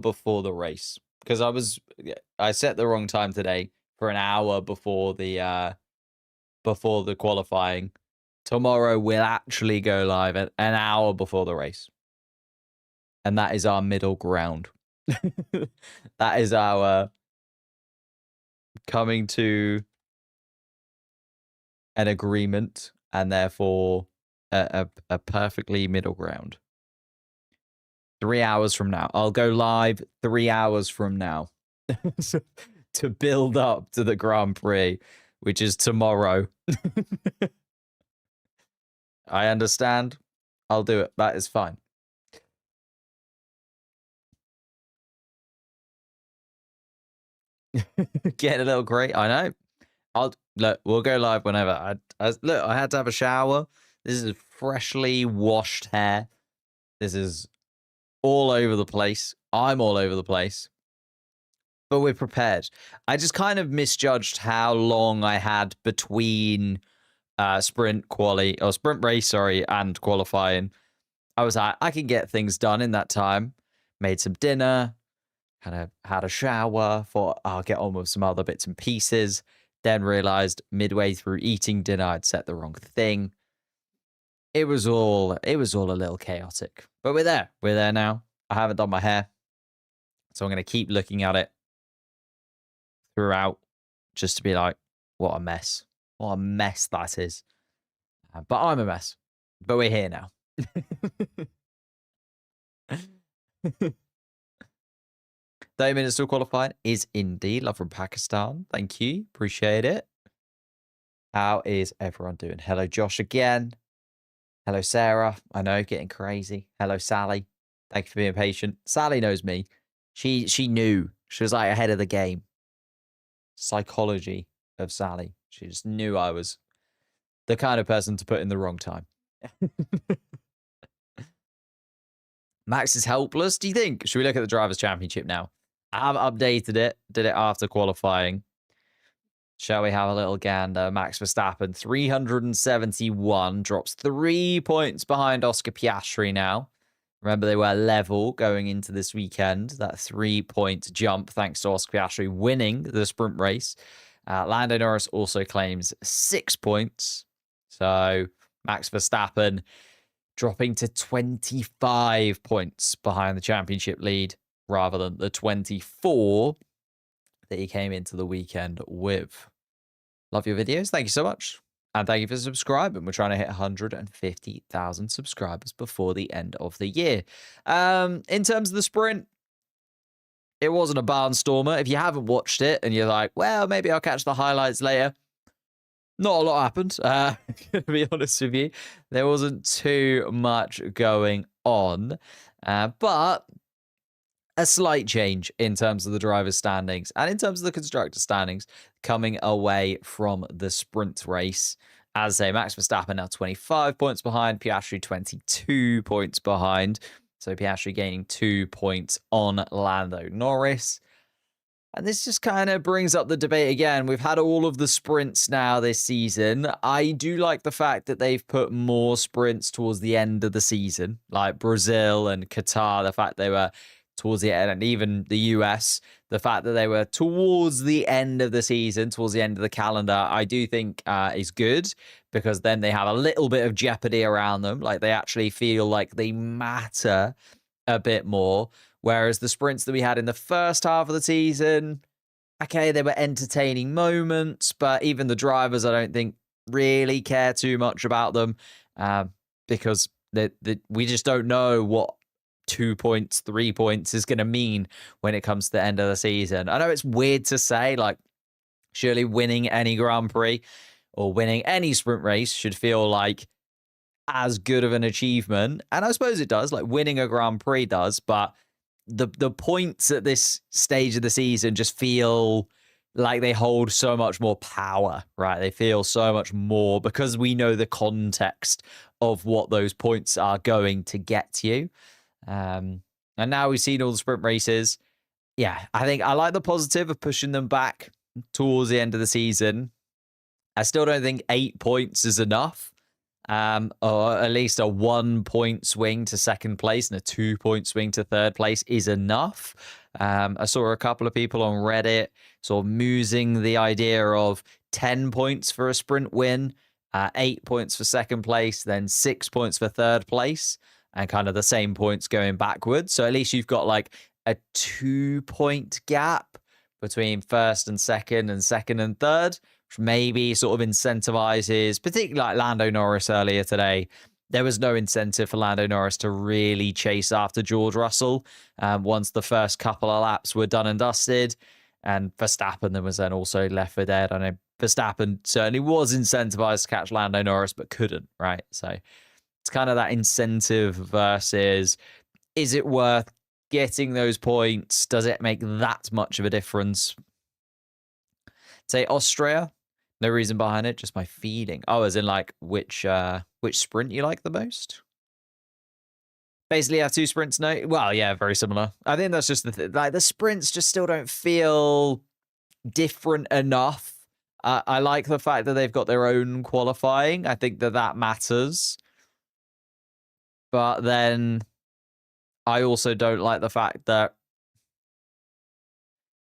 before the race because I set the wrong time today for an hour before the qualifying. Tomorrow we'll actually go live at an hour before the race. And that is our middle ground. That is our coming to an agreement and therefore a perfectly middle ground. 3 hours from now. I'll go live 3 hours from now to build up to the Grand Prix, which is tomorrow. I understand. I'll do it. That is fine. Getting a little great. I know. We'll go live whenever. I had to have a shower. This is freshly washed hair. This is all over the place. I'm all over the place. But we're prepared. I just kind of misjudged how long I had between sprint race, and qualifying. I was like, I can get things done in that time. Made some dinner, kind of had a shower, thought I'll get on with some other bits and pieces. Then realized midway through eating dinner, I'd set the wrong thing. It was all a little chaotic. But we're there. We're there now. I haven't done my hair. So I'm going to keep looking at it throughout just to be like, what a mess. What a mess that is. But I'm a mess. But we're here now. 30 minutes to qualify is indeed. Love from Pakistan. Thank you. Appreciate it. How is everyone doing? Hello, Josh again. Hello, Sarah. I know, getting crazy. Hello, Sally. Thank you for being patient. Sally knows me. She knew. She was like ahead of the game. Psychology of Sally. She just knew I was the kind of person to put in the wrong time. Max is helpless, do you think? Should we look at the Drivers' Championship now? I have updated it. Did it after qualifying. Shall we have a little gander? Max Verstappen, 371. Drops 3 points behind Oscar Piastri now. Remember, they were level going into this weekend. That 3-point jump thanks to Oscar Piastri winning the sprint race. Lando Norris also claims 6 points. So Max Verstappen dropping to 25 points behind the championship lead rather than the 24 that he came into the weekend with. Love your videos. Thank you so much. And thank you for subscribing. We're trying to hit 150,000 subscribers before the end of the year. In terms of the sprint, it wasn't a barnstormer. If you haven't watched it and you're like, well, maybe I'll catch the highlights later. Not a lot happened, to be honest with you. There wasn't too much going on. But a slight change in terms of the driver's standings and in terms of the constructor standings coming away from the sprint race. As I say, Max Verstappen now 25 points behind, Piastri 22 points behind. So Piastri gaining 2 points on Lando Norris. And this just kind of brings up the debate again. We've had all of the sprints now this season. I do like the fact that they've put more sprints towards the end of the season, like Brazil and Qatar, the fact they were towards the end, and even the US, the fact that they were towards the end of the season, towards the end of the calendar, I do think is good, because then they have a little bit of jeopardy around them. Like, they actually feel like they matter a bit more. Whereas the sprints that we had in the first half of the season, okay, they were entertaining moments, but even the drivers, I don't think, really care too much about them, because we just don't know what 2 points, 3 points is going to mean when it comes to the end of the season. I know it's weird to say, like, surely winning any Grand Prix or winning any sprint race should feel like as good of an achievement. And I suppose it does, like winning a Grand Prix does, but the points at this stage of the season just feel like they hold so much more power, right? They feel so much more because we know the context of what those points are going to get you. And now we've seen all the sprint races. Yeah, I think I like the positive of pushing them back towards the end of the season. I still don't think 8 points is enough. or at least a 1 point swing to second place and a 2 point swing to third place is enough. I saw a couple of people on Reddit sort of musing the idea of 10 points for a sprint win, 8 points for second place, then 6 points for third place, and kind of the same points going backwards. So at least you've got like a 2 point gap between first and second and third, which maybe sort of incentivizes, particularly like Lando Norris earlier today. There was no incentive for Lando Norris to really chase after George Russell once the first couple of laps were done and dusted. And Verstappen then was then also left for dead. I know Verstappen certainly was incentivized to catch Lando Norris, but couldn't, right? So it's kind of that incentive versus, is it worth getting those points? Does it make that much of a difference? Say Austria, no reason behind it, just my feeling. Oh, as in like which sprint you like the most? Basically, have 2 sprints. No, well, yeah, very similar. I think that's just like the sprints just still don't feel different enough. I like the fact that they've got their own qualifying. I think that matters. But then I also don't like the fact that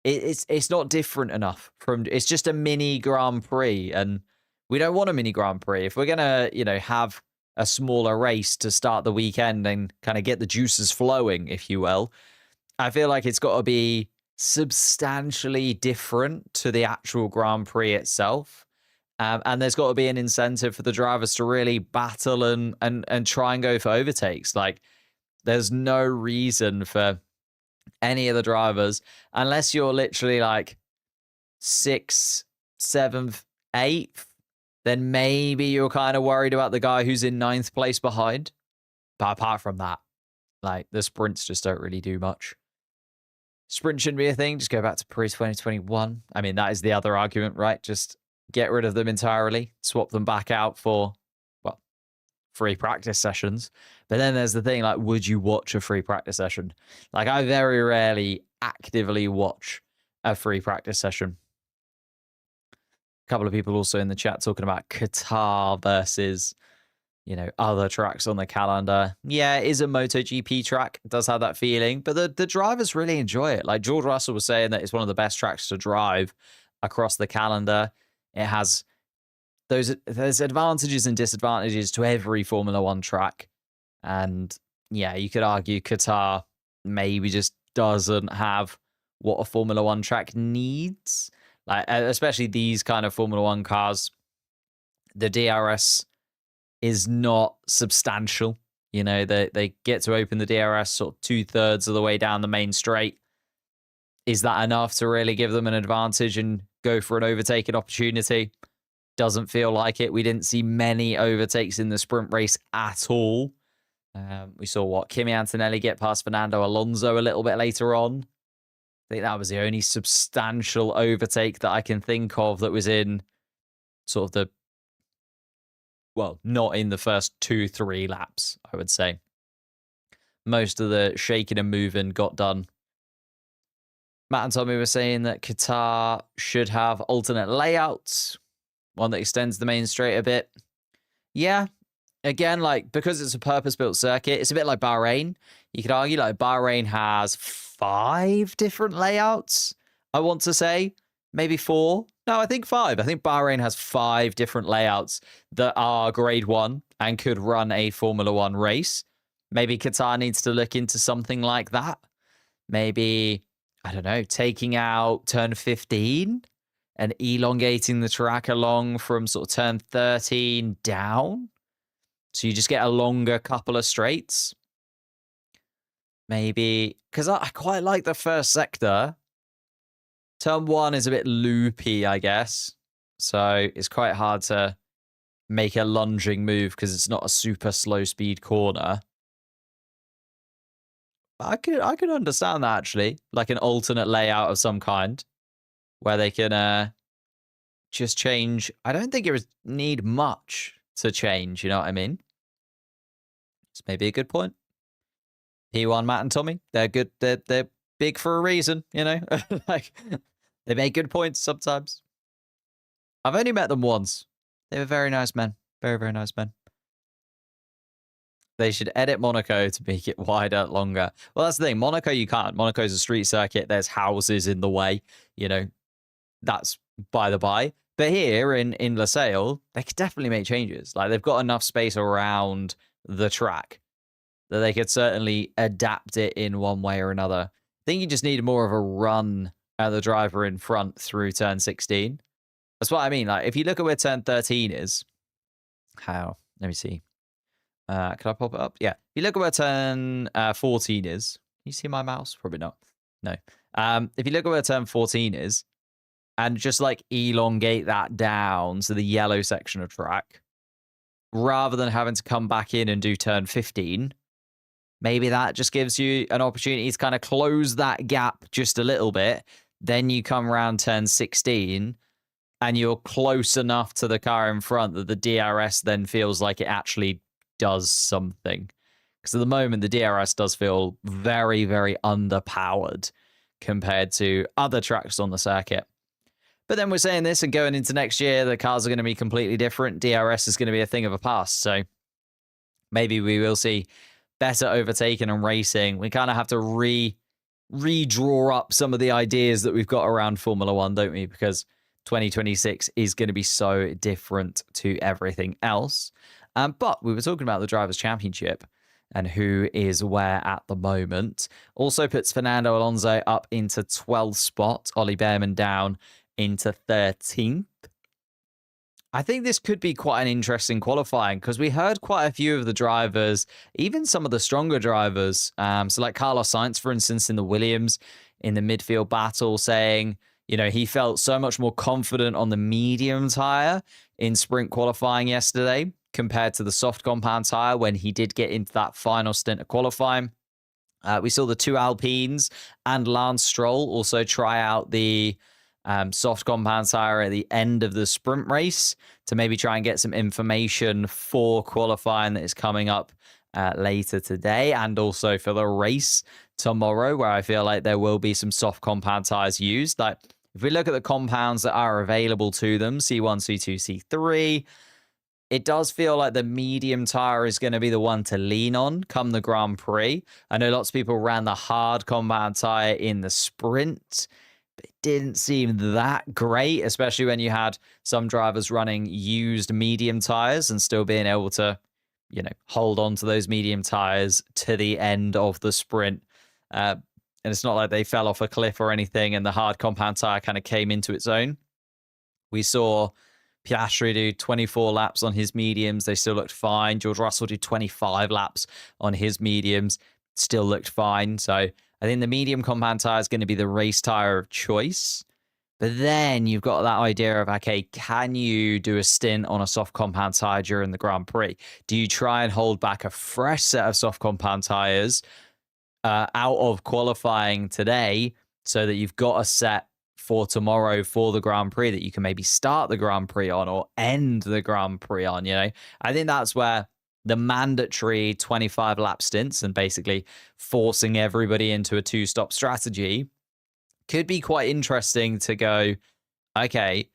it's not different enough from, it's just a mini Grand Prix, and we don't want a mini Grand Prix. If we're gonna, have a smaller race to start the weekend and kind of get the juices flowing, if you will, I feel like it's got to be substantially different to the actual Grand Prix itself. And there's got to be an incentive for the drivers to really battle and try and go for overtakes. Like, there's no reason for any of the drivers, unless you're literally like 6th, 7th, 8th, then maybe you're kind of worried about the guy who's in 9th place behind. But apart from that, like, the sprints just don't really do much. Sprint shouldn't be a thing. Just go back to Paris 2021. I mean, that is the other argument, right? Just get rid of them entirely, swap them back out for, well, free practice sessions. But then there's the thing, like, would you watch a free practice session? Like, I very rarely actively watch a free practice session. A couple of people also in the chat talking about Qatar versus, other tracks on the calendar. Yeah, it is a MotoGP track. It does have that feeling, but the drivers really enjoy it. Like, George Russell was saying that it's one of the best tracks to drive across the calendar. It has there's advantages and disadvantages to every Formula One track. And yeah, you could argue Qatar maybe just doesn't have what a Formula One track needs. Like, especially these kind of Formula One cars, the DRS is not substantial. They get to open the DRS sort of 2/3 of the way down the main straight. Is that enough to really give them an advantage and go for an overtaking opportunity? Doesn't feel like it. We didn't see many overtakes in the sprint race at all. We saw Kimi Antonelli get past Fernando Alonso a little bit later on. I think that was the only substantial overtake that I can think of that was in sort of not in the first 2-3 laps, I would say. Most of the shaking and moving got done. Matt and Tommy were saying that Qatar should have alternate layouts, one that extends the main straight a bit. Yeah, again, like, because it's a purpose-built circuit, it's a bit like Bahrain. You could argue, like, Bahrain has 5 different layouts, I want to say. Maybe 4. No, I think 5. I think Bahrain has 5 different layouts that are grade 1 and could run a Formula One race. Maybe Qatar needs to look into something like that. Maybe, I don't know, taking out turn 15 and elongating the track along from sort of turn 13 down. So you just get a longer couple of straights. Maybe, because I quite like the first sector. Turn 1 is a bit loopy, I guess. So it's quite hard to make a lunging move because it's not a super slow speed corner. I could understand that, actually. Like an alternate layout of some kind where they can just change. I don't think it would need much to change, you know what I mean? It's maybe a good point. P1, Matt and Tommy, they're good. They're big for a reason, like, they make good points sometimes. I've only met them once. They were very nice men. Very, very nice men. They should edit Monaco to make it wider, longer. Well, that's the thing. Monaco, you can't. Monaco's a street circuit. There's houses in the way. You know, that's by the by. But here in Lusail, they could definitely make changes. Like, they've got enough space around the track that they could certainly adapt it in one way or another. I think you just need more of a run at the driver in front through turn 16. That's what I mean. Like, if you look at where turn 13 is, how? Let me see. Can I pop it up? Yeah. If you look at where turn 14 is, can you see my mouse? Probably not. No. If you look at where turn 14 is, and just like elongate that down to the yellow section of track, rather than having to come back in and do turn 15, maybe that just gives you an opportunity to kind of close that gap just a little bit. Then you come around turn 16 and you're close enough to the car in front that the DRS then feels like it actually does something. Because at the moment, the DRS does feel very, very underpowered compared to other tracks on the circuit. But then we're saying this and going into next year, the cars are going to be completely different. DRS is going to be a thing of the past. So maybe we will see better overtaking and racing. We kind of have to redraw up some of the ideas that we've got around Formula One, don't we? Because 2026 is going to be so different to everything else. But we were talking about the Drivers' Championship and who is where at the moment. Also puts Fernando Alonso up into 12th spot. Ollie Behrman down into 13th. I think this could be quite an interesting qualifying because we heard quite a few of the drivers, even some of the stronger drivers. So like Carlos Sainz, for instance, in the Williams, in the midfield battle, saying, you know, he felt so much more confident on the medium tyre in sprint qualifying yesterday compared to the soft compound tyre when he did get into that final stint of qualifying. We saw the two Alpines and Lance Stroll also try out the soft compound tyre at the end of the sprint race to maybe try and get some information for qualifying that is coming up later today, and also for the race tomorrow, where I feel like there will be some soft compound tyres used. Like, if we look at the compounds that are available to them, C1, C2, C3, it does feel like the medium tyre is going to be the one to lean on come the Grand Prix. I know lots of people ran the hard compound tyre in the sprint, but it didn't seem that great, especially when you had some drivers running used medium tyres and still being able to, you know, hold on to those medium tyres to the end of the sprint. And it's not like they fell off a cliff or anything and the hard compound tyre kind of came into its own. We saw Piastri do 24 laps on his mediums. They still looked fine. George Russell did 25 laps on his mediums. Still looked fine. So I think the medium compound tyre is going to be the race tyre of choice. But then you've got that idea of, okay, can you do a stint on a soft compound tyre during the Grand Prix? Do you try and hold back a fresh set of soft compound tyres out of qualifying today so that you've got a set for tomorrow for the Grand Prix that you can maybe start the Grand Prix on or end the Grand Prix on, you know? I think that's where the mandatory 25 lap stints and basically forcing everybody into a two-stop strategy could be quite interesting to go, okay,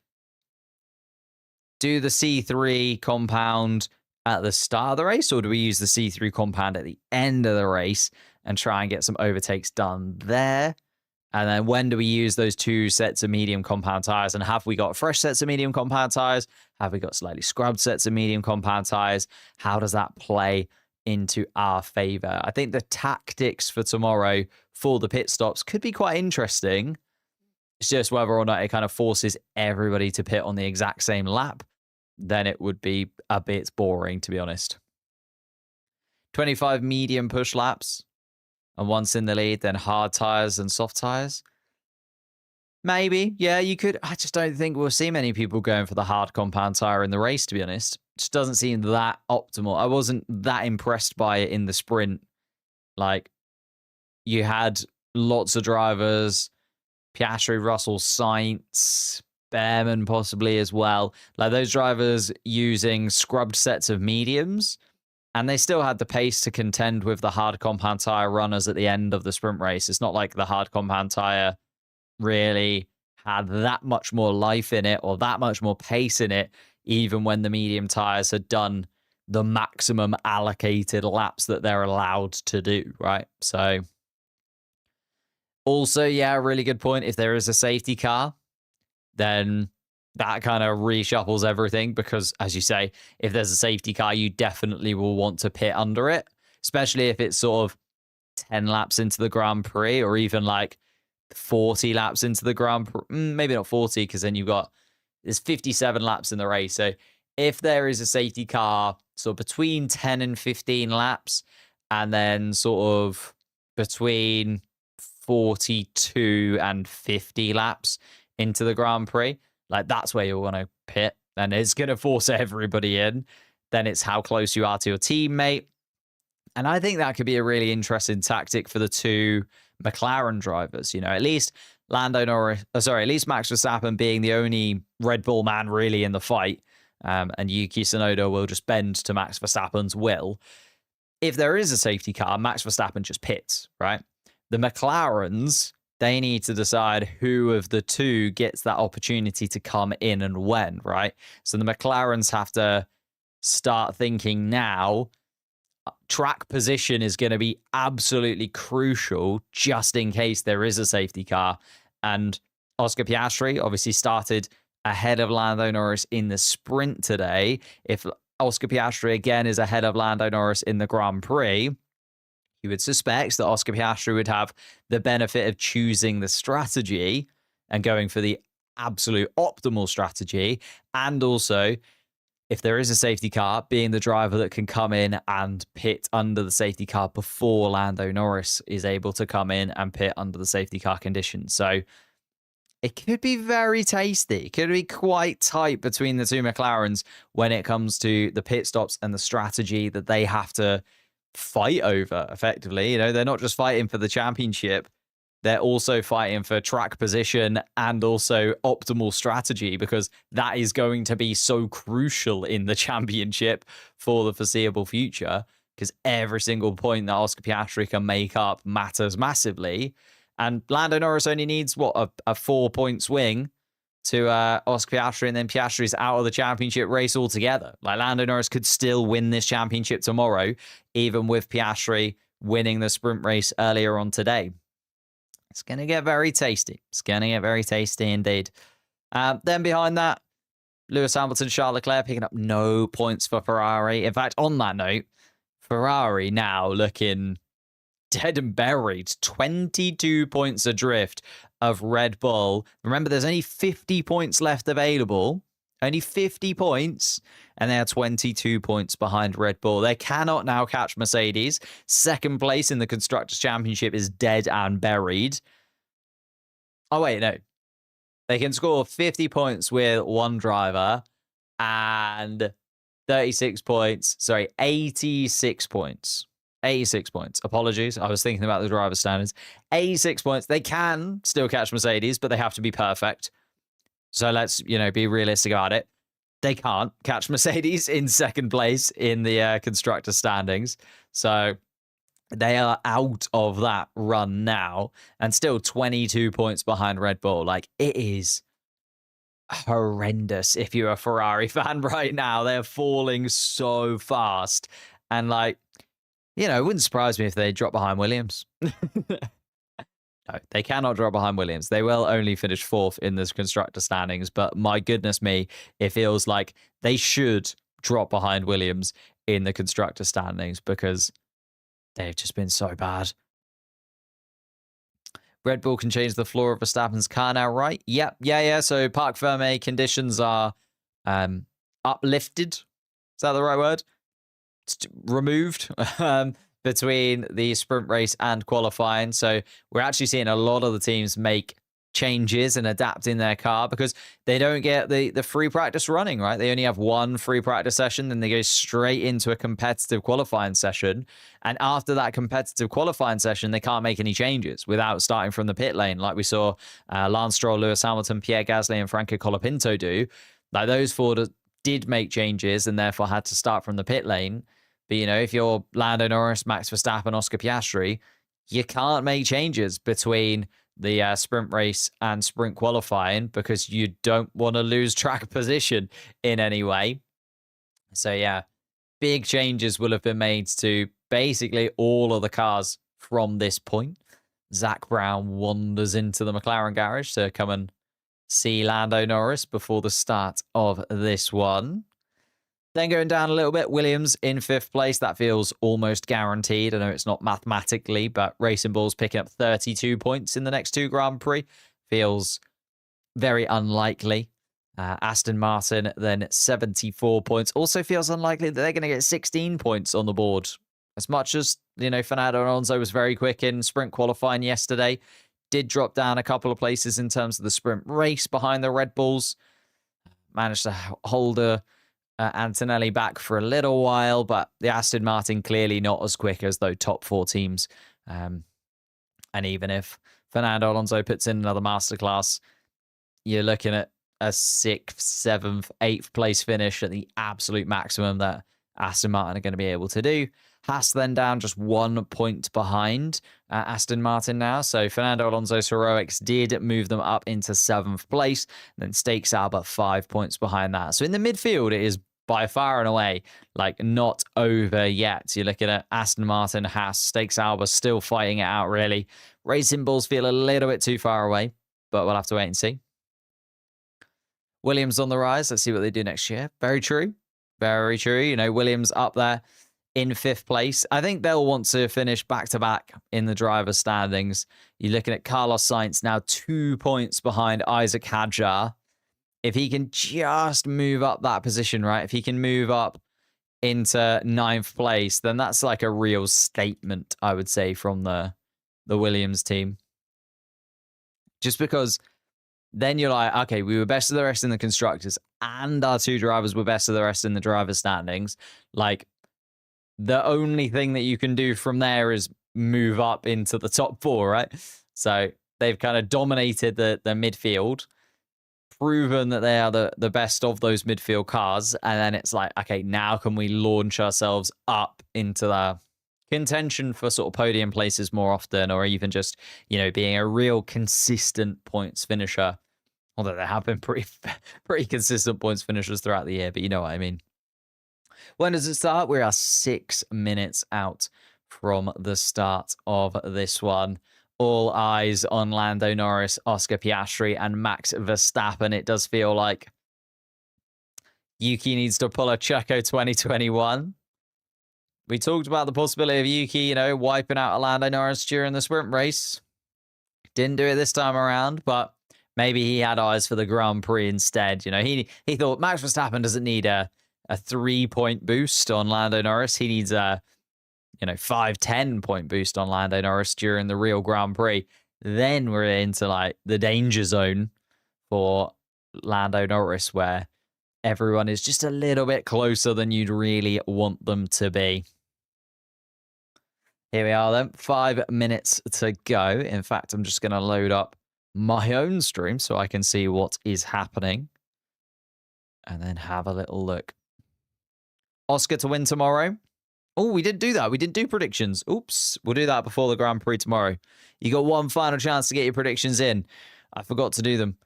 do the C3 compound at the start of the race, or do we use the C3 compound at the end of the race and try and get some overtakes done there? And then when do we use those two sets of medium compound tyres? And have we got fresh sets of medium compound tyres? Have we got slightly scrubbed sets of medium compound tyres? How does that play into our favour? I think the tactics for tomorrow for the pit stops could be quite interesting. It's just whether or not it kind of forces everybody to pit on the exact same lap. Then it would be a bit boring, to be honest. 25 medium push laps. And once in the lead, then hard tyres and soft tyres. Maybe. Yeah, you could. I just don't think we'll see many people going for the hard compound tyre in the race, to be honest. It just doesn't seem that optimal. I wasn't that impressed by it in the sprint. Like, you had lots of drivers, Piastri, Russell, Sainz, Behrman possibly as well. Like, those drivers using scrubbed sets of mediums. And they still had the pace to contend with the hard compound tyre runners at the end of the sprint race. It's not like the hard compound tyre really had that much more life in it or that much more pace in it, even when the medium tyres had done the maximum allocated laps that they're allowed to do, right? So also, yeah, really good point. If there is a safety car, then that kind of reshuffles everything because, as you say, if there's a safety car, you definitely will want to pit under it, especially if it's sort of 10 laps into the Grand Prix or even like 40 laps into the Grand Prix. Maybe not 40 because then there's 57 laps in the race. So if there is a safety car, so between 10 and 15 laps, and then sort of between 42 and 50 laps into the Grand Prix, like that's where you'll want to pit, and it's going to force everybody in. Then it's how close you are to your teammate. And I think that could be a really interesting tactic for the two McLaren drivers. You know, at least Max Verstappen being the only Red Bull man really in the fight, and Yuki Tsunoda will just bend to Max Verstappen's will. If there is a safety car, Max Verstappen just pits, right? The McLarens, they need to decide who of the two gets that opportunity to come in and when, right? So the McLarens have to start thinking now. Track position is going to be absolutely crucial just in case there is a safety car. And Oscar Piastri obviously started ahead of Lando Norris in the sprint today. If Oscar Piastri again is ahead of Lando Norris in the Grand Prix, you would suspect that Oscar Piastri would have the benefit of choosing the strategy and going for the absolute optimal strategy. And also, if there is a safety car, being the driver that can come in and pit under the safety car before Lando Norris is able to come in and pit under the safety car conditions. So it could be very tasty. It could be quite tight between the two McLarens when it comes to the pit stops and the strategy that they have to fight over, effectively. You know, they're not just fighting for the championship, they're also fighting for track position and also optimal strategy, because that is going to be so crucial in the championship for the foreseeable future, because every single point that Oscar Piastri can make up matters massively. And Lando Norris only needs, what, a 4-point swing to Oscar Piastri, and then Piastri's out of the championship race altogether. Like, Lando Norris could still win this championship tomorrow, even with Piastri winning the sprint race earlier on today. It's going to get very tasty. It's going to get very tasty indeed. Then behind that, Lewis Hamilton, Charles Leclerc picking up no points for Ferrari. In fact, on that note, Ferrari now looking dead and buried. 22 points adrift of Red Bull. Remember, there's only 50 points left available. Only 50 points, and they are 22 points behind Red Bull. They cannot now catch Mercedes. Second place in the Constructors' Championship is dead and buried. Oh, wait, no. They can score 50 points with one driver and 86 points. Sorry, 86 points. 86 points. Apologies. I was thinking about the driver standards. 86 points. They can still catch Mercedes, but they have to be perfect. So let's, be realistic about it. They can't catch Mercedes in second place in the constructor standings. So they are out of that run now and still 22 points behind Red Bull. Like, it is horrendous if you're a Ferrari fan right now. They're falling so fast. And it wouldn't surprise me if they drop behind Williams. No, they cannot drop behind Williams. They will only finish fourth in this constructor standings, but my goodness me, it feels like they should drop behind Williams in the constructor standings because they've just been so bad. Red Bull can change the floor of Verstappen's car now, right? Yep, yeah. So parc fermé conditions are uplifted. Is that the right word? It's removed. Between the sprint race and qualifying. So we're actually seeing a lot of the teams make changes and adapt in their car because they don't get the free practice running, right? They only have one free practice session, then they go straight into a competitive qualifying session. And after that competitive qualifying session, they can't make any changes without starting from the pit lane, like we saw Lance Stroll, Lewis Hamilton, Pierre Gasly, and Franco Colapinto do. Like, those four did make changes and therefore had to start from the pit lane. But, if you're Lando Norris, Max Verstappen, Oscar Piastri, you can't make changes between the sprint race and sprint qualifying because you don't want to lose track position in any way. So, yeah, big changes will have been made to basically all of the cars from this point. Zach Brown wanders into the McLaren garage to come and see Lando Norris before the start of this one. Then going down a little bit, Williams in 5th place. That feels almost guaranteed. I know it's not mathematically, but Racing Bull's picking up 32 points in the next 2 Grand Prix. Feels very unlikely. Aston Martin then 74 points. Also feels unlikely that they're going to get 16 points on the board. As much as, Fernando Alonso was very quick in sprint qualifying yesterday, did drop down a couple of places in terms of the sprint race behind the Red Bulls. Managed to hold Antonelli back for a little while, but the Aston Martin clearly not as quick as those top 4 teams. And even if Fernando Alonso puts in another masterclass, you're looking at a 6th, 7th, 8th place finish at the absolute maximum that Aston Martin are going to be able to do. Haas then down just 1 point behind Aston Martin now. So Fernando Alonso's heroics did move them up into 7th place. Then Stakes Sauber 5 points behind that. So in the midfield, it is by far and away not over yet. You're looking at Aston Martin, Haas, Stakes Sauber still fighting it out really. Racing Bulls feel a little bit too far away, but we'll have to wait and see. Williams on the rise. Let's see what they do next year. Very true. Very true. Williams up there in 5th place. I think they'll want to finish back-to-back in the driver's standings. You're looking at Carlos Sainz now 2 points behind Isaac Hadjar. If he can just move up that position, right? If he can move up into 9th place, then that's like a real statement, I would say, from the Williams team. Just because then you're like, okay, we were best of the rest in the constructors and our 2 drivers were best of the rest in the driver's standings. The only thing that you can do from there is move up into the top 4, right? So they've kind of dominated the midfield, proven that they are the best of those midfield cars. And then it's like, okay, now can we launch ourselves up into the contention for sort of podium places more often, or even just, being a real consistent points finisher. Although there have been pretty consistent points finishers throughout the year, but you know what I mean. When does it start? We are 6 minutes out from the start of this one. All eyes on Lando Norris, Oscar Piastri, and Max Verstappen. It does feel like Yuki needs to pull a Checo 2021. We talked about the possibility of Yuki, wiping out Lando Norris during the sprint race. Didn't do it this time around, but maybe he had eyes for the Grand Prix instead. He thought Max Verstappen doesn't need a 3-point boost on Lando Norris. He needs a 5-10 point boost on Lando Norris during the real Grand Prix. Then we're into the danger zone for Lando Norris, where everyone is just a little bit closer than you'd really want them to be. Here we are then, 5 minutes to go. In fact, I'm just going to load up my own stream so I can see what is happening and then have a little look. Oscar to win tomorrow. Oh, we didn't do that. We didn't do predictions. Oops. We'll do that before the Grand Prix tomorrow. You got one final chance to get your predictions in. I forgot to do them.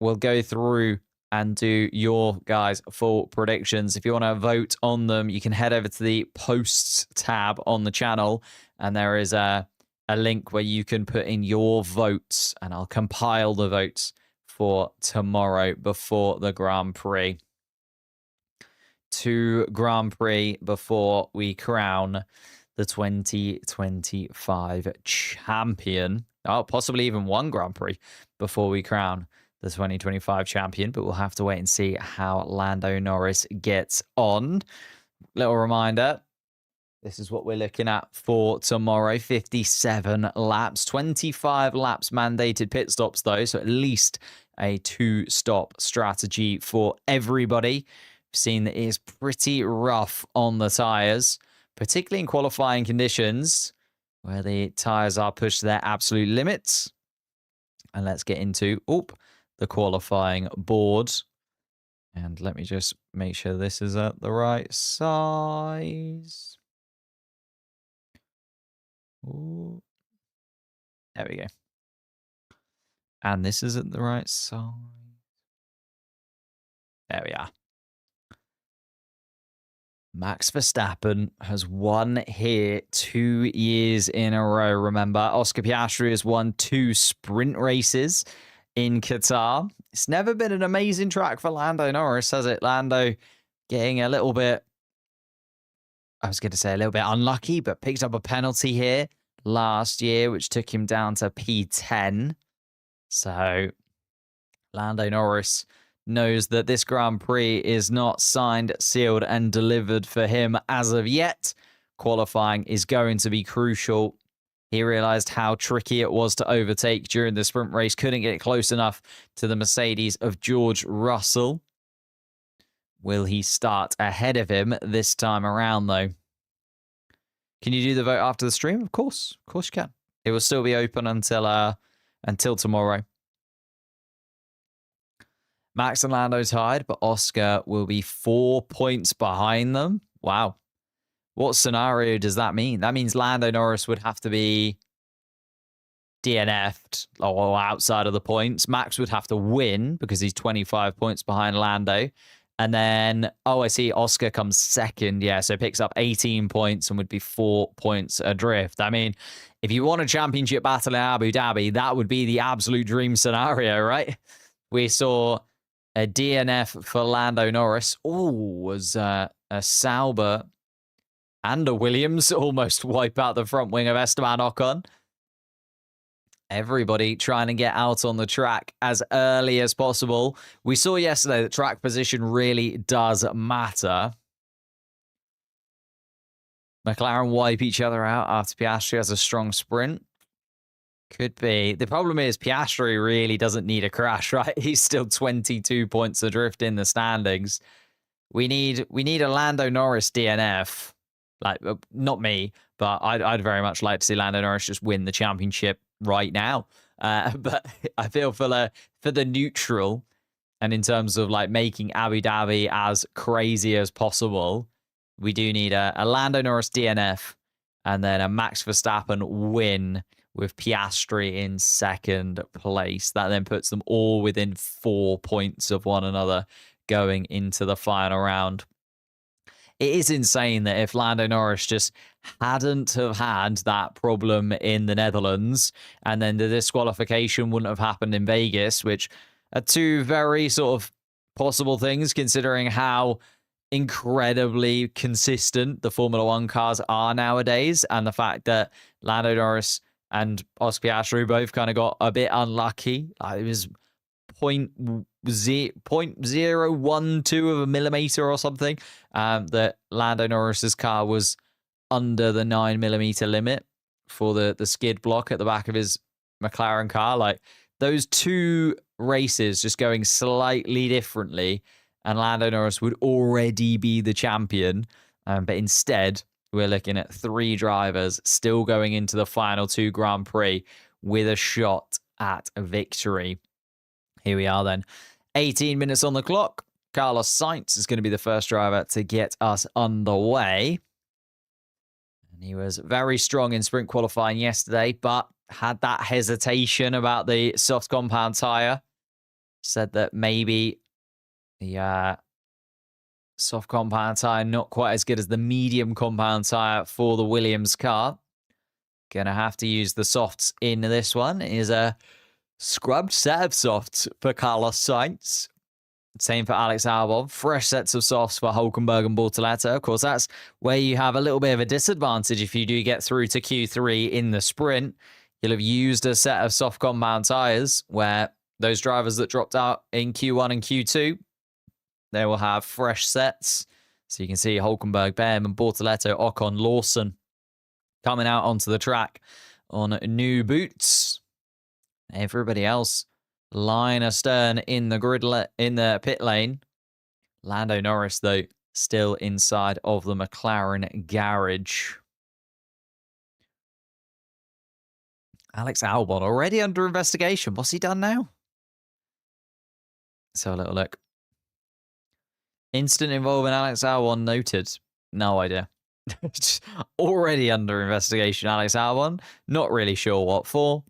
We'll go through and do your guys' full predictions. If you want to vote on them, you can head over to the posts tab on the channel, and there is a link where you can put in your votes, and I'll compile the votes for tomorrow before the Grand Prix. 2 Grand Prix before we crown the 2025 champion. Oh, possibly even 1 Grand Prix before we crown the 2025 champion, but we'll have to wait and see how Lando Norris gets on. Little reminder, this is what we're looking at for tomorrow. 57 laps, 25 laps mandated pit stops though, so at least a 2-stop strategy for everybody. We've seen that it is pretty rough on the tyres, particularly in qualifying conditions where the tyres are pushed to their absolute limits. And let's get into the qualifying board. And let me just make sure this is at the right size. Ooh. There we go. And this is at the right size. There we are. Max Verstappen has won here 2 years in a row, remember. Oscar Piastri has won 2 sprint races in Qatar. It's never been an amazing track for Lando Norris, has it? Lando getting a little bit, I was going to say a little bit unlucky, but picked up a penalty here last year, which took him down to P10. So Lando Norris knows that this Grand Prix is not signed, sealed, and delivered for him as of yet. Qualifying is going to be crucial. He realized how tricky it was to overtake during the sprint race. Couldn't get close enough to the Mercedes of George Russell. Will he start ahead of him this time around, though? Can you do the vote after the stream? Of course. Of course you can. It will still be open until tomorrow. Max and Lando tied, but Oscar will be 4 points behind them. Wow. What scenario does that mean? That means Lando Norris would have to be DNF'd or outside of the points. Max would have to win because he's 25 points behind Lando. And then, oh, I see Oscar comes second. Yeah, so picks up 18 points and would be 4 points adrift. I mean, if you want a championship battle in Abu Dhabi, that would be the absolute dream scenario, right? We saw a DNF for Lando Norris. Oh, was a Sauber and a Williams almost wipe out the front wing of Esteban Ocon. Everybody trying to get out on the track as early as possible. We saw yesterday that track position really does matter. McLaren wipe each other out after Piastri has a strong sprint. Could be. The problem is Piastri really doesn't need a crash, right? He's still 22 points adrift in the standings. We need a Lando Norris DNF. Like, not me, but I'd very much like to see Lando Norris just win the championship right now. But I feel for the neutral, and in terms of like making Abu Dhabi as crazy as possible, we do need a Lando Norris DNF and then a Max Verstappen win with Piastri in second place. That then puts them all within 4 points of one another going into the final round. It is insane that if Lando Norris just hadn't have had that problem in the Netherlands, and then the disqualification wouldn't have happened in Vegas, which are two very sort of possible things considering how incredibly consistent the Formula One cars are nowadays, and the fact that Lando Norris and Oscar Piastri both kind of got a bit unlucky. It was 0.012 of a millimeter or something that Lando Norris's car was under the 9mm limit for the skid block at the back of his McLaren car. Like, those two races just going slightly differently, and Lando Norris would already be the champion. But instead, we're looking at 3 drivers still going into the final 2 Grand Prix with a shot at victory. Here we are then. 18 minutes on the clock. Carlos Sainz is going to be the first driver to get us underway. And he was very strong in sprint qualifying yesterday, but had that hesitation about the soft compound tyre. Said that maybe the soft compound tyre not quite as good as the medium compound tyre for the Williams car. Gonna have to use the softs in this one. It is a scrubbed set of softs for Carlos Sainz. Same for Alex Albon. Fresh sets of softs for Hulkenberg and Bortoleto. Of course, that's where you have a little bit of a disadvantage if you do get through to Q3 in the sprint. You'll have used a set of soft compound tyres where those drivers that dropped out in Q1 and Q2, they will have fresh sets. So you can see Hulkenberg, Behrman, Bortoleto, Ocon, Lawson coming out onto the track on new boots. Everybody else line astern in the in the pit lane. Lando Norris, though, still inside of the McLaren garage. Alex Albon already under investigation. What's he done now? Let's have a little look. Instant involvement Alex Albon noted. No idea. Already under investigation, Alex Albon. Not really sure what for.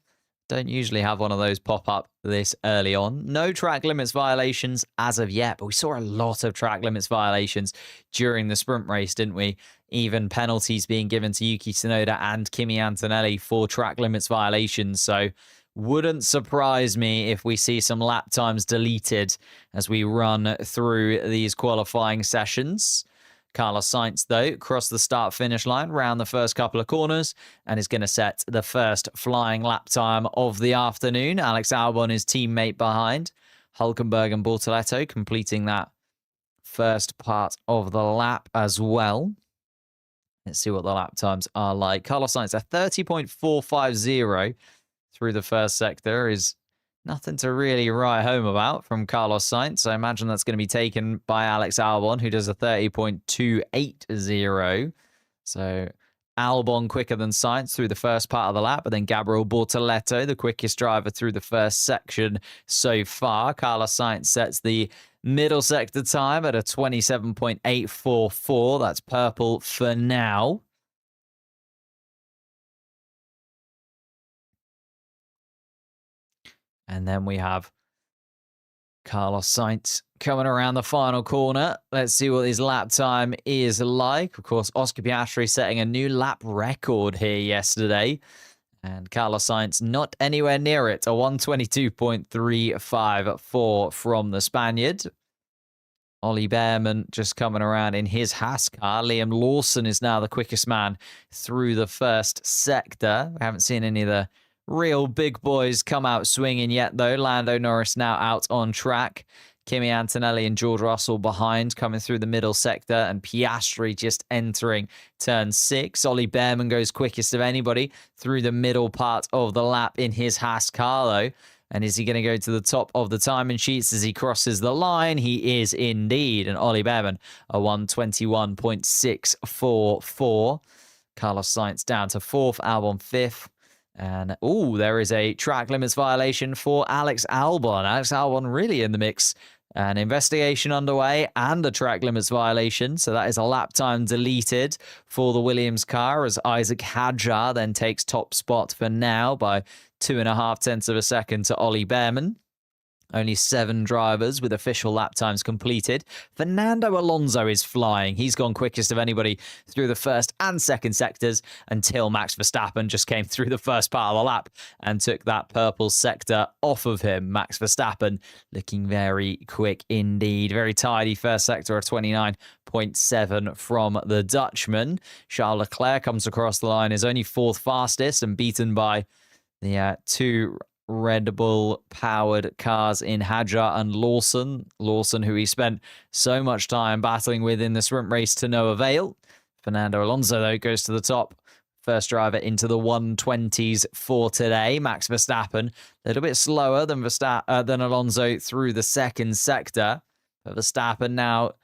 Don't usually have one of those pop up this early on. No track limits violations as of yet, but we saw a lot of track limits violations during the sprint race, didn't we? Even penalties being given to Yuki Tsunoda and Kimi Antonelli for track limits violations. So wouldn't surprise me if we see some lap times deleted as we run through these qualifying sessions. Carlos Sainz, though, crossed the start-finish line round the first couple of corners and is going to set the first flying lap time of the afternoon. Alex Albon, his teammate behind. Hülkenberg and Bortoleto completing that first part of the lap as well. Let's see what the lap times are like. Carlos Sainz, a 30.450 through the first sector is nothing to really write home about from Carlos Sainz. I imagine that's going to be taken by Alex Albon, who does a 30.280. So Albon quicker than Sainz through the first part of the lap, but then Gabriel Bortoleto, the quickest driver through the first section so far. Carlos Sainz sets the middle sector time at a 27.844. That's purple for now. And then we have Carlos Sainz coming around the final corner. Let's see what his lap time is like. Of course, Oscar Piastri setting a new lap record here yesterday. And Carlos Sainz not anywhere near it. A 122.354 from the Spaniard. Ollie Behrman just coming around in his Haas car. Liam Lawson is now the quickest man through the first sector. We haven't seen any of the real big boys come out swinging yet, though. Lando Norris now out on track. Kimi Antonelli and George Russell behind, coming through the middle sector, and Piastri just entering turn 6. Ollie Behrman goes quickest of anybody through the middle part of the lap in his Haas car, though. And is he going to go to the top of the timing sheets as he crosses the line? He is indeed. And Ollie Behrman, a 121.644. Carlos Sainz down to 4th, Albon 5th. And, there is a track limits violation for Alex Albon. Alex Albon really in the mix. An investigation underway and a track limits violation. So that is a lap time deleted for the Williams car as Isaac Hadjar then takes top spot for now by 2.5 tenths of a second to Ollie Behrman. Only 7 drivers with official lap times completed. Fernando Alonso is flying. He's gone quickest of anybody through the first and second sectors until Max Verstappen just came through the first part of the lap and took that purple sector off of him. Max Verstappen looking very quick indeed. Very tidy first sector of 29.7 from the Dutchman. Charles Leclerc comes across the line, is only 4th fastest and beaten by the 2 Red Bull powered cars in Hadjar and Lawson. Lawson, who he spent so much time battling with in the sprint race to no avail. Fernando Alonso, though, goes to the top. First driver into the 120s for today. Max Verstappen, a little bit slower than Alonso through the second sector. But Verstappen now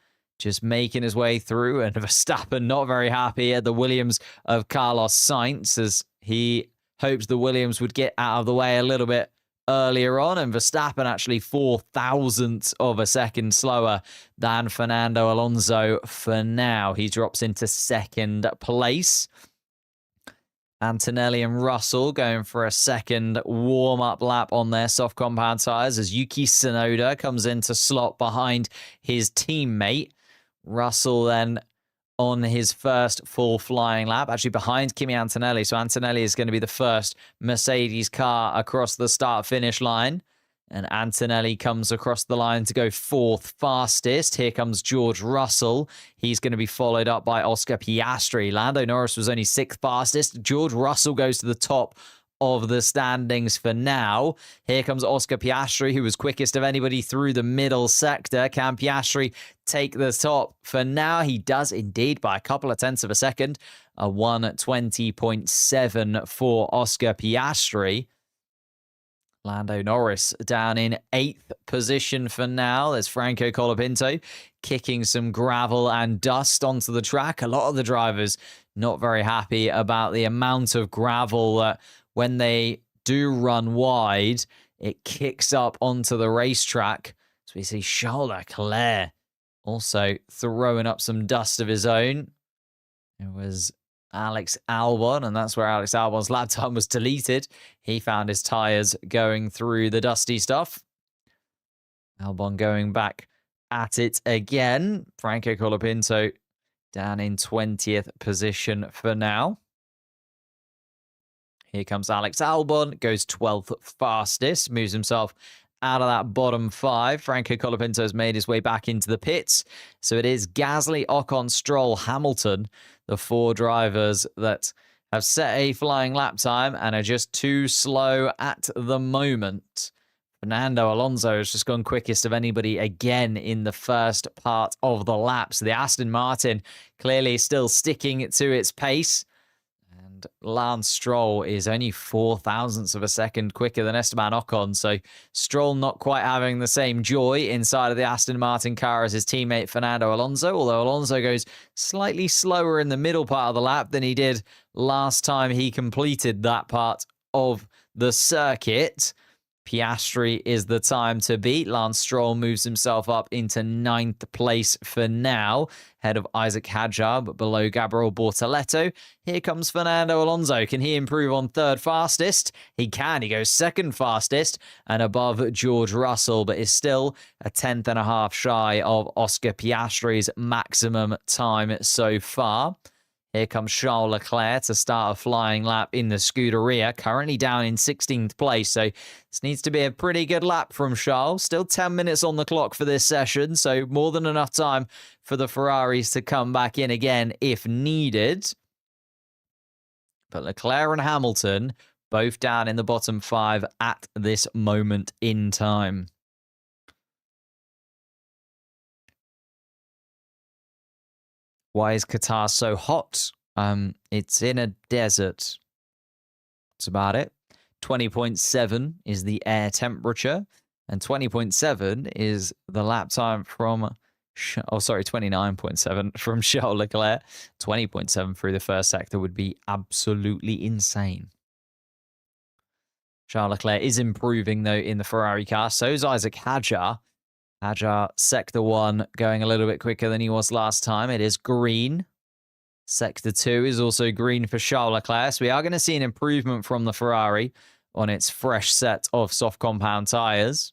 just making his way through, and Verstappen not very happy at the Williams of Carlos Sainz as he hoped the Williams would get out of the way a little bit earlier on, and Verstappen actually 0.004 of a second slower than Fernando Alonso for now. He drops into second place. Antonelli and Russell going for a second warm-up lap on their soft compound tyres as Yuki Tsunoda comes into slot behind his teammate. Russell then on his first full flying lap, actually behind Kimi Antonelli. So Antonelli is going to be the first Mercedes car across the start-finish line. And Antonelli comes across the line to go 4th fastest. Here comes George Russell. He's going to be followed up by Oscar Piastri. Lando Norris was only 6th fastest. George Russell goes to the top of the standings for now. Here comes Oscar Piastri, who was quickest of anybody through the middle sector. Can Piastri take the top? For now, he does indeed by a couple of tenths of a second. A 120.7 for Oscar Piastri. Lando Norris down in 8th position for now. There's Franco Colapinto kicking some gravel and dust onto the track. A lot of the drivers not very happy about the amount of gravel that when they do run wide, it kicks up onto the racetrack. So we see Charles Leclerc also throwing up some dust of his own. It was Alex Albon, and that's where Alex Albon's lap time was deleted. He found his tyres going through the dusty stuff. Albon going back at it again. Franco Colapinto down in 20th position for now. Here comes Alex Albon, goes 12th fastest, moves himself out of that bottom 5. Franco Colapinto has made his way back into the pits. So it is Gasly, Ocon, Stroll, Hamilton, the 4 drivers that have set a flying lap time and are just too slow at the moment. Fernando Alonso has just gone quickest of anybody again in the first part of the lap. So the Aston Martin clearly still sticking to its pace. And Lance Stroll is only 4 thousandths of a second quicker than Esteban Ocon. So Stroll not quite having the same joy inside of the Aston Martin car as his teammate Fernando Alonso. Although Alonso goes slightly slower in the middle part of the lap than he did last time he completed that part of the circuit. Piastri is the time to beat. Lance Stroll moves himself up into 9th place for now, ahead of Isaac Hadjar, but below Gabriel Bortoleto. Here comes Fernando Alonso. Can he improve on 3rd fastest? He can. He goes 2nd fastest and above George Russell, but is still a 10th and a half shy of Oscar Piastri's maximum time so far. Here comes Charles Leclerc to start a flying lap in the Scuderia, currently down in 16th place. So this needs to be a pretty good lap from Charles. Still 10 minutes on the clock for this session, so more than enough time for the Ferraris to come back in again if needed. But Leclerc and Hamilton both down in the bottom 5 at this moment in time. Why is Qatar so hot? It's in a desert. That's about it. 20.7 is the air temperature, and 20.7 is the lap time from... 29.7 from Charles Leclerc. 20.7 through the first sector would be absolutely insane. Charles Leclerc is improving, though, in the Ferrari car. So is Isaac Hadjar. Hadjar, Sector 1, going a little bit quicker than he was last time. It is green. Sector 2 is also green for Charles Leclerc. So we are going to see an improvement from the Ferrari on its fresh set of soft compound tyres.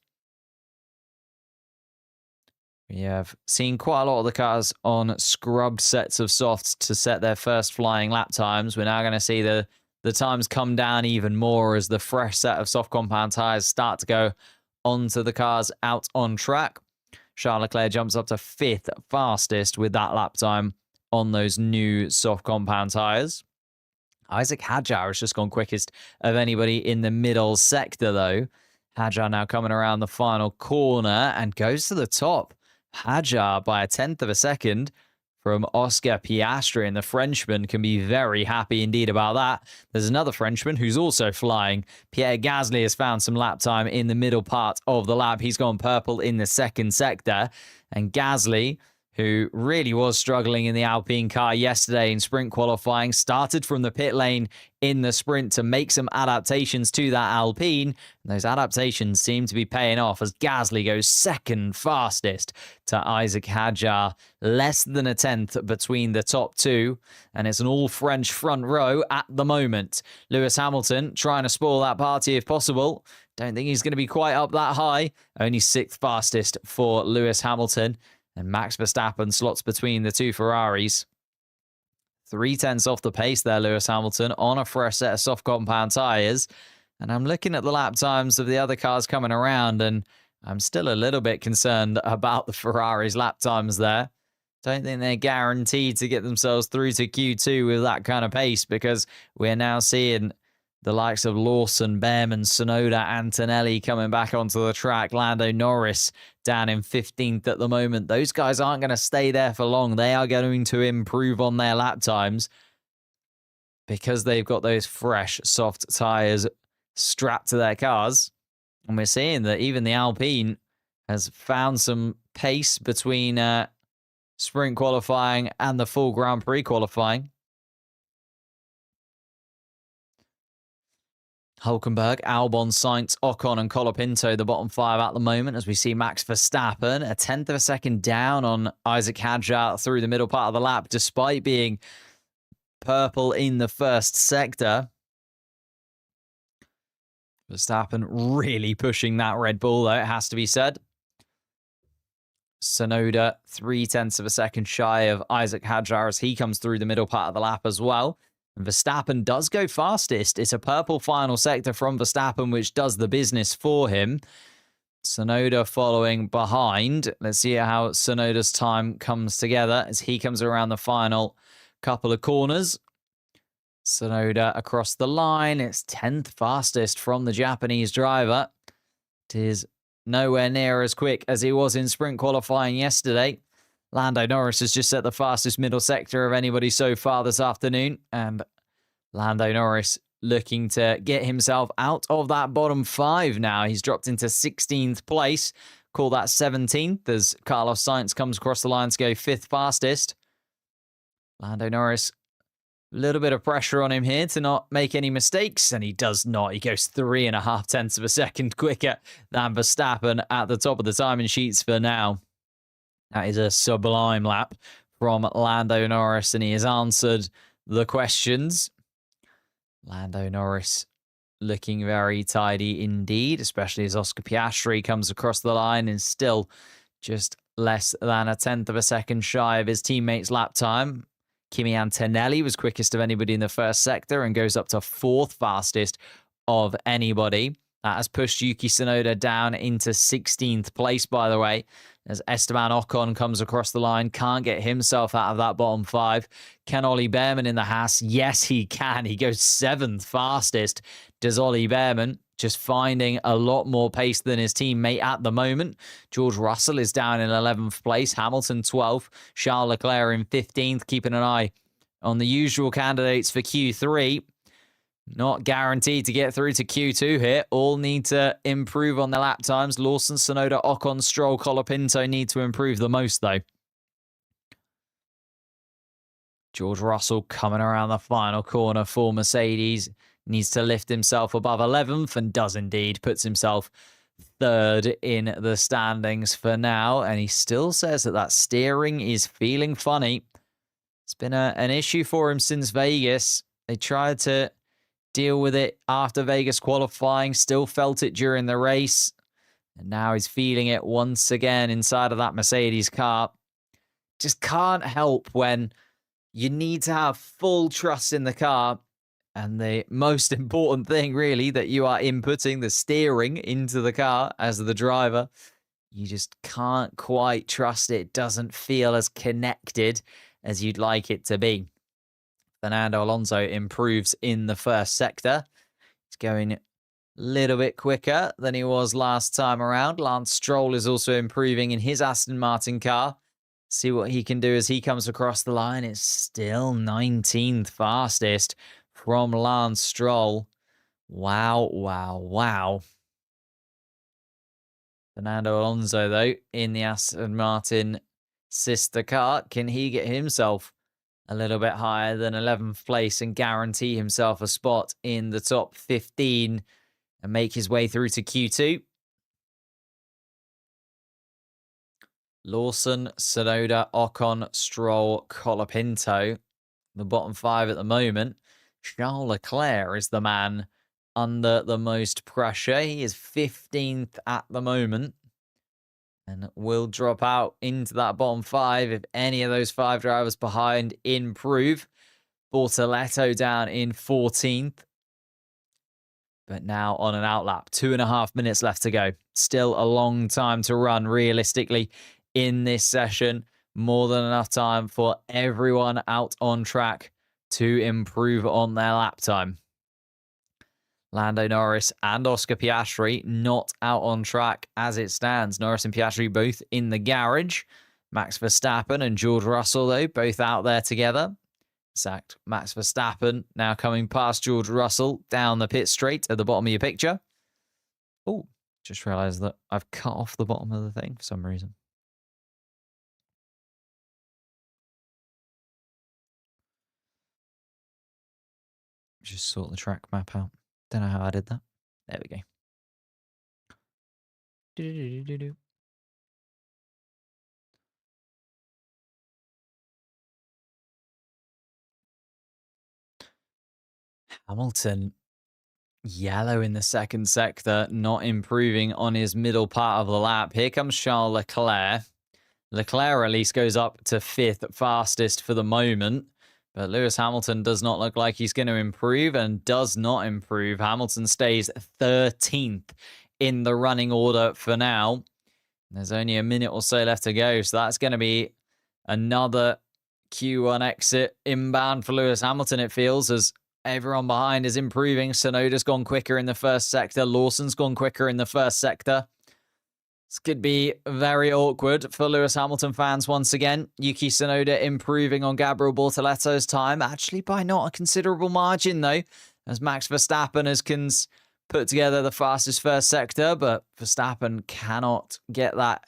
We have seen quite a lot of the cars on scrubbed sets of softs to set their first flying lap times. We're now going to see the times come down even more as the fresh set of soft compound tyres start to go onto the cars out on track. Charles Leclerc jumps up to 5th fastest with that lap time on those new soft compound tyres. Isaac Hadjar has just gone quickest of anybody in the middle sector, though. Hadjar now coming around the final corner and goes to the top. Hadjar by a 10th of a second from Oscar Piastri, and the Frenchman can be very happy indeed about that. There's another Frenchman who's also flying. Pierre Gasly has found some lap time in the middle part of the lap. He's gone purple in the 2nd sector, and Gasly, who really was struggling in the Alpine car yesterday in sprint qualifying, started from the pit lane in the sprint to make some adaptations to that Alpine. And those adaptations seem to be paying off as Gasly goes 2nd fastest to Isaac Hadjar. Less than a 10th between the top 2. And it's an all-French front row at the moment. Lewis Hamilton trying to spoil that party if possible. Don't think he's going to be quite up that high. Only 6th fastest for Lewis Hamilton. And Max Verstappen slots between the 2 Ferraris. 3/10 off the pace there, Lewis Hamilton, on a fresh set of soft compound tyres. And I'm looking at the lap times of the other cars coming around, and I'm still a little bit concerned about the Ferraris' lap times there. Don't think they're guaranteed to get themselves through to Q2 with that kind of pace, because we're now seeing the likes of Lawson, Behrman, Tsunoda, Antonelli coming back onto the track. Lando Norris down in 15th at the moment. Those guys aren't going to stay there for long. They are going to improve on their lap times because they've got those fresh, soft tyres strapped to their cars. And we're seeing that even the Alpine has found some pace between sprint qualifying and the full Grand Prix qualifying. Hulkenberg, Albon, Sainz, Ocon and Colapinto, the bottom 5 at the moment, as we see Max Verstappen a 10th of a second down on Isaac Hadjar through the middle part of the lap, despite being purple in the first sector. Verstappen really pushing that Red Bull, though, it has to be said. Tsunoda, 0.3 of a second shy of Isaac Hadjar as he comes through the middle part of the lap as well. And Verstappen does go fastest. It's a purple final sector from Verstappen, which does the business for him. Tsunoda following behind. Let's see how Tsunoda's time comes together as he comes around the final couple of corners. Tsunoda across the line. It's 10th fastest from the Japanese driver. It is nowhere near as quick as he was in sprint qualifying yesterday. Lando Norris has just set the fastest middle sector of anybody so far this afternoon. And Lando Norris looking to get himself out of that bottom 5 now. He's dropped into 16th place. Call that 17th as Carlos Sainz comes across the line to go 5th fastest. Lando Norris, a little bit of pressure on him here to not make any mistakes, and he does not. He goes 3.5 of a second quicker than Verstappen at the top of the timing sheets for now. That is a sublime lap from Lando Norris, and he has answered the questions. Lando Norris looking very tidy indeed, especially as Oscar Piastri comes across the line and still just less than 1/10 of a second shy of his teammate's lap time. Kimi Antonelli was quickest of anybody in the first sector and goes up to 4th fastest of anybody. That has pushed Yuki Tsunoda down into 16th place, by the way, as Esteban Ocon comes across the line, can't get himself out of that bottom 5. Can Ollie Behrman in the Haas? Yes, he can. He goes 7th fastest. Does Ollie Behrman, just finding a lot more pace than his teammate at the moment. George Russell is down in 11th place. Hamilton 12th. Charles Leclerc in 15th. Keeping an eye on the usual candidates for Q3. Not guaranteed to get through to Q2 here. All need to improve on their lap times. Lawson, Tsunoda, Ocon, Stroll, Colapinto need to improve the most, though. George Russell coming around the final corner for Mercedes. Needs to lift himself above 11th and does indeed. Puts himself 3rd in the standings for now. And he still says that steering is feeling funny. It's been an issue for him since Vegas. They tried to deal with it after Vegas qualifying, still felt it during the race, and now he's feeling it once again inside of that Mercedes car. Just can't help when you need to have full trust in the car, and the most important thing really that you are inputting the steering into the car as the driver, you just can't quite trust it. It doesn't feel as connected as you'd like it to be. Fernando Alonso improves in the first sector. He's going a little bit quicker than he was last time around. Lance Stroll is also improving in his Aston Martin car. See what he can do as he comes across the line. It's still 19th fastest from Lance Stroll. Wow, wow, wow. Fernando Alonso, though, in the Aston Martin sister car. Can he get himself a little bit higher than 11th place and guarantee himself a spot in the top 15 and make his way through to Q2? Lawson, Tsunoda, Ocon, Stroll, Colapinto. The bottom 5 at the moment. Charles Leclerc is the man under the most pressure. He is 15th at the moment and will drop out into that bottom 5 if any of those 5 drivers behind improve. Bortoletto down in 14th. But now on an outlap. 2.5 minutes left to go. Still a long time to run, realistically, in this session. More than enough time for everyone out on track to improve on their lap time. Lando Norris and Oscar Piastri not out on track as it stands. Norris and Piastri both in the garage. Max Verstappen and George Russell, though, both out there together. Exact. Max Verstappen now coming past George Russell down the pit straight at the bottom of your picture. Oh, just realized that I've cut off the bottom of the thing for some reason. Just sort the track map out. Don't know how I did that. There we go. Do-do-do-do-do. Hamilton, yellow in the second sector, not improving on his middle part of the lap. Here comes Charles Leclerc. Leclerc at least goes up to 5th fastest for the moment. But Lewis Hamilton does not look like he's going to improve and does not improve. Hamilton stays 13th in the running order for now. There's only a minute or so left to go. So that's going to be another Q1 exit inbound for Lewis Hamilton, it feels, as everyone behind is improving. Tsunoda's gone quicker in the first sector. Lawson's gone quicker in the first sector. This could be very awkward for Lewis Hamilton fans once again. Yuki Tsunoda improving on Gabriel Bortoletto's time, actually by not a considerable margin, though, as Max Verstappen has put together the fastest first sector, but Verstappen cannot get that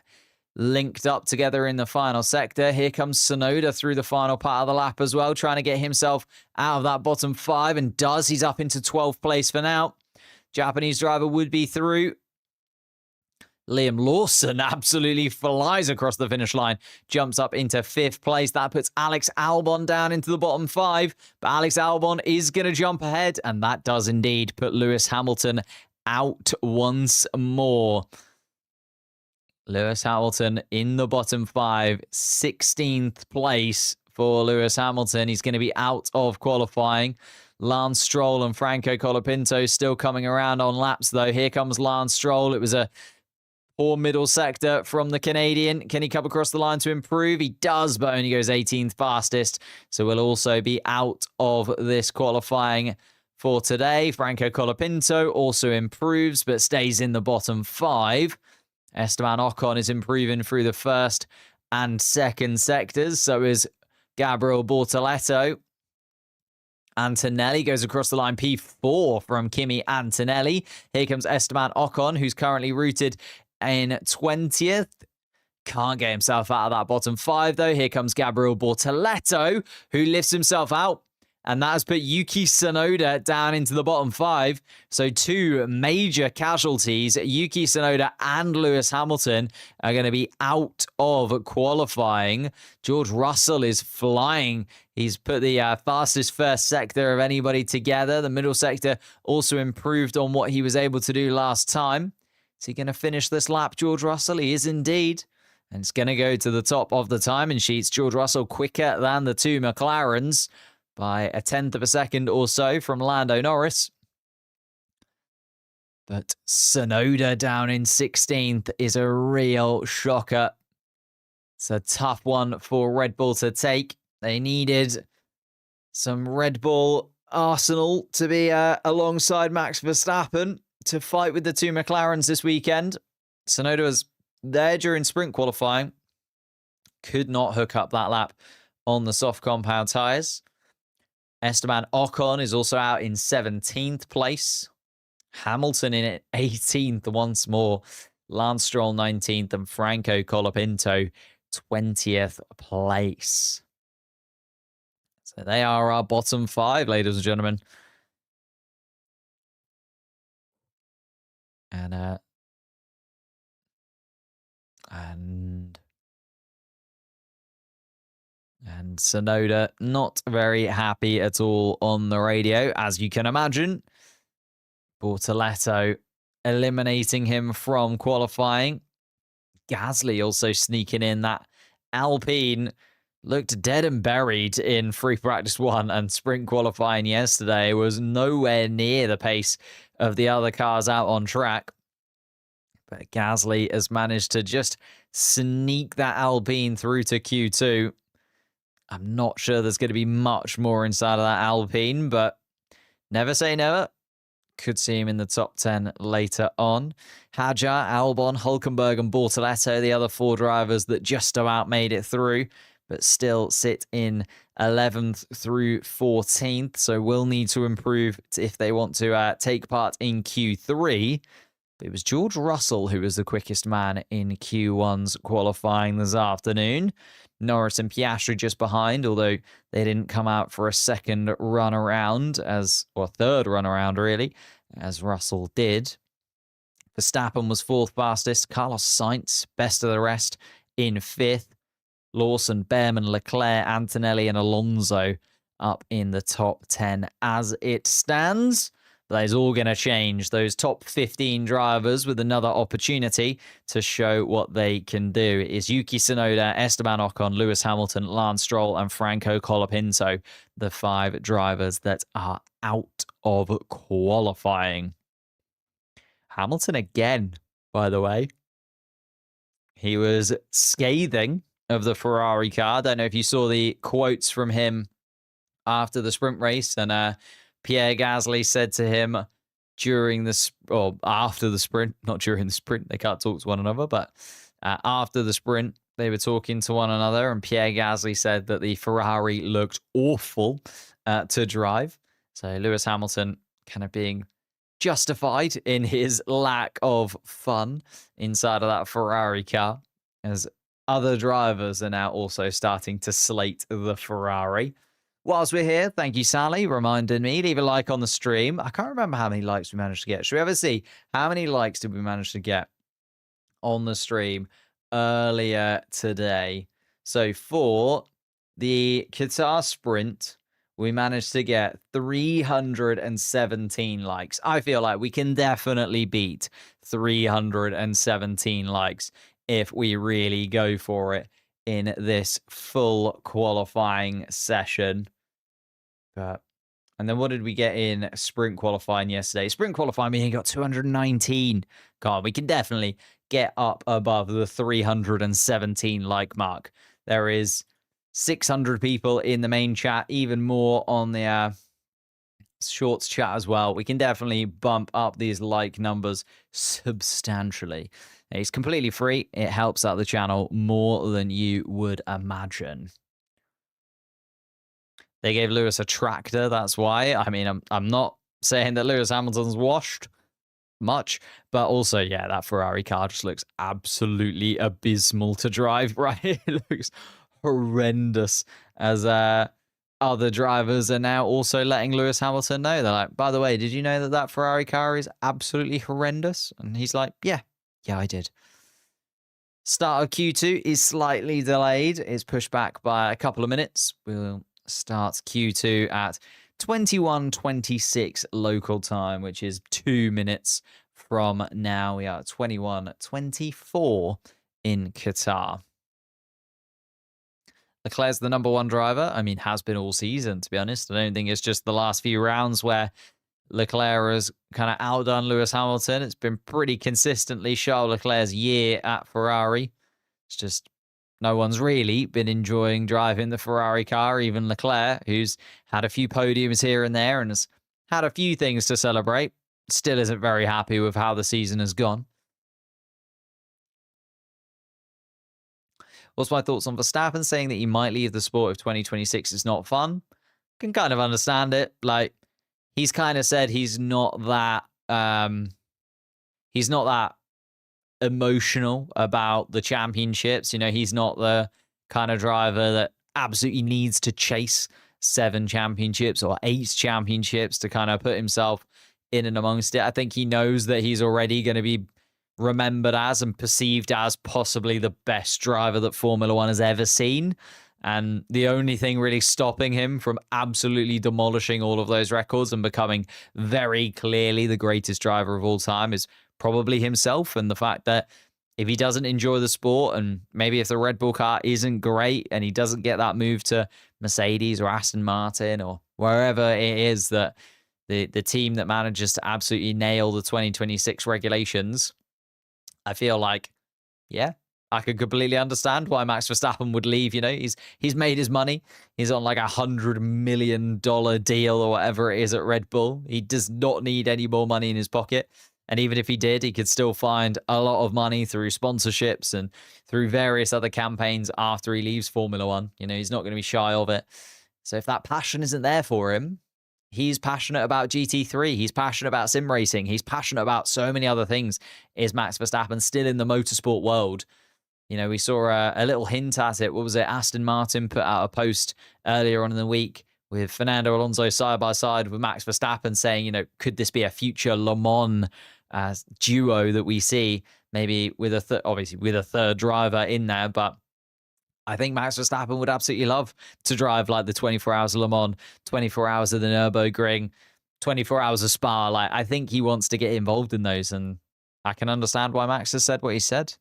linked up together in the final sector. Here comes Tsunoda through the final part of the lap as well, trying to get himself out of that bottom 5, and does. He's up into 12th place for now. Japanese driver would be through. Liam Lawson absolutely flies across the finish line, jumps up into 5th place. That puts Alex Albon down into the bottom 5, but Alex Albon is going to jump ahead, and that does indeed put Lewis Hamilton out once more. Lewis Hamilton in the bottom 5, 16th place for Lewis Hamilton. He's going to be out of qualifying. Lance Stroll and Franco Colapinto still coming around on laps, though. Here comes Lance Stroll. It was a poor middle sector from the Canadian. Can he come across the line to improve? He does, but only goes 18th fastest. So we'll also be out of this qualifying for today. Franco Colapinto also improves, but stays in the bottom 5. Esteban Ocon is improving through the first and second sectors. So is Gabriel Bortoletto. Antonelli goes across the line, P4 from Kimi Antonelli. Here comes Esteban Ocon, who's currently routed in 20th. Can't get himself out of that bottom 5, though. Here comes Gabriel Bortoletto, who lifts himself out. And that has put Yuki Tsunoda down into the bottom 5. So 2 major casualties. Yuki Tsunoda and Lewis Hamilton are going to be out of qualifying. George Russell is flying. He's put the fastest first sector of anybody together. The middle sector also improved on what he was able to do last time. Is he going to finish this lap, George Russell? He is indeed. And it's going to go to the top of the timing sheets. George Russell quicker than the 2 McLarens by 1/10 of a second or so from Lando Norris. But Tsunoda down in 16th is a real shocker. It's a tough one for Red Bull to take. They needed some Red Bull arsenal to be alongside Max Verstappen to fight with the 2 McLarens this weekend. Tsunoda was there during sprint qualifying. Could not hook up that lap on the soft compound tyres. Esteban Ocon is also out in 17th place. Hamilton in 18th once more. Lance Stroll 19th and Franco Colapinto 20th place. So they are our bottom 5, ladies and gentlemen. And Tsunoda not very happy at all on the radio, as you can imagine. Bortoletto eliminating him from qualifying. Gasly also sneaking in. That Alpine looked dead and buried in free practice 1 and sprint qualifying yesterday. Was nowhere near the pace of the other cars out on track. But Gasly has managed to just sneak that Alpine through to Q2. I'm not sure there's going to be much more inside of that Alpine, but never say never. Could see him in the top 10 later on. Hadjar, Albon, Hülkenberg and Bortoletto, the other 4 drivers that just about made it through, but still sit in 11th through 14th. So will need to improve if they want to take part in Q3. But it was George Russell who was the quickest man in Q1's qualifying this afternoon. Norris and Piastri just behind, although they didn't come out for a second run around, or third run around really, as Russell did. Verstappen was 4th fastest. Carlos Sainz, best of the rest, in 5th. Lawson, Behrman, Leclerc, Antonelli and Alonso up in the top 10 as it stands. That is all going to change. Those top 15 drivers with another opportunity to show what they can do is Yuki Tsunoda, Esteban Ocon, Lewis Hamilton, Lance Stroll, and Franco Colapinto, the 5 drivers that are out of qualifying. Hamilton again, by the way. He was scathing of the Ferrari car. I don't know if you saw the quotes from him after the sprint race, and Pierre Gasly said to him during the or after the sprint, not during the sprint, they can't talk to one another, but after the sprint, they were talking to one another, and Pierre Gasly said that the Ferrari looked awful to drive. So Lewis Hamilton kind of being justified in his lack of fun inside of that Ferrari car, as other drivers are now also starting to slate the Ferrari. Whilst we're here, thank you, Sally, reminding me, leave a like on the stream. I can't remember how many likes we managed to get. Should we ever see how many likes did we manage to get on the stream earlier today? So for the Qatar sprint, we managed to get 317 likes. I feel like we can definitely beat 317 likes if we really go for it in this full qualifying session. And then what did we get in sprint qualifying yesterday? Sprint qualifying, we got 219. God, we can definitely get up above the 317 like mark. There is 600 people in the main chat, even more on the shorts chat as well. We can definitely bump up these like numbers substantially. It's completely free. It helps out the channel more than you would imagine. They gave Lewis a tractor, that's why. I mean, I'm not saying that Lewis Hamilton's washed much, but also, yeah, that Ferrari car just looks absolutely abysmal to drive, right? It looks horrendous, as other drivers are now also letting Lewis Hamilton know. They're like, by the way, did you know that that Ferrari car is absolutely horrendous? And he's like, yeah, I did. Start of Q2 is slightly delayed. It's pushed back by a couple of minutes. We'll start Q2 at 21:26 local time, which is 2 minutes from now. We are at 21:24 in Qatar. Leclerc's the number 1 driver. I mean, has been all season, to be honest. I don't think it's just the last few rounds where Leclerc has kind of outdone Lewis Hamilton. It's been pretty consistently Charles Leclerc's year at Ferrari. It's just no one's really been enjoying driving the Ferrari car, even Leclerc, who's had a few podiums here and there and has had a few things to celebrate. Still isn't very happy with how the season has gone. What's my thoughts on Verstappen saying that he might leave the sport if 2026 is not fun? Can kind of understand it. Like, he's kind of said he's not that emotional about the championships. You know, he's not the kind of driver that absolutely needs to chase 7 championships or 8 championships to kind of put himself in and amongst it. I think he knows that he's already going to be remembered as and perceived as possibly the best driver that Formula One has ever seen. And the only thing really stopping him from absolutely demolishing all of those records and becoming very clearly the greatest driver of all time is probably himself, and the fact that if he doesn't enjoy the sport, and maybe if the Red Bull car isn't great and he doesn't get that move to Mercedes or Aston Martin or wherever it is that the team that manages to absolutely nail the 2026 regulations, I feel like, yeah, I could completely understand why Max Verstappen would leave. You know, he's made his money. He's on like $100 million deal or whatever it is at Red Bull. He does not need any more money in his pocket. And even if he did, he could still find a lot of money through sponsorships and through various other campaigns after he leaves Formula One. You know, he's not going to be shy of it. So if that passion isn't there for him, he's passionate about GT3. He's passionate about sim racing. He's passionate about so many other things. Is Max Verstappen still in the motorsport world? You know, we saw a little hint at it. What was it? Aston Martin put out a post earlier on in the week with Fernando Alonso side by side with Max Verstappen saying, you know, could this be a future Le Mans duo that we see, maybe with obviously with a third driver in there, but I think Max Verstappen would absolutely love to drive like the 24 hours of Le Mans, 24 hours of the Nürburgring, 24 hours of Spa. Like, I think he wants to get involved in those, and I can understand why Max has said what he said.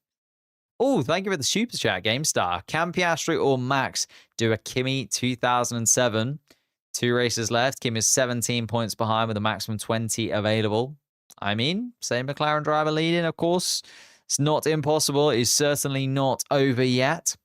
Oh, thank you for the super chat, GameStar. Can Piastri or Max do a Kimi 2007? 2 races left. Kim is 17 points behind with a maximum 20 available. I mean, same McLaren driver leading, of course. It's not impossible. It's certainly not over yet.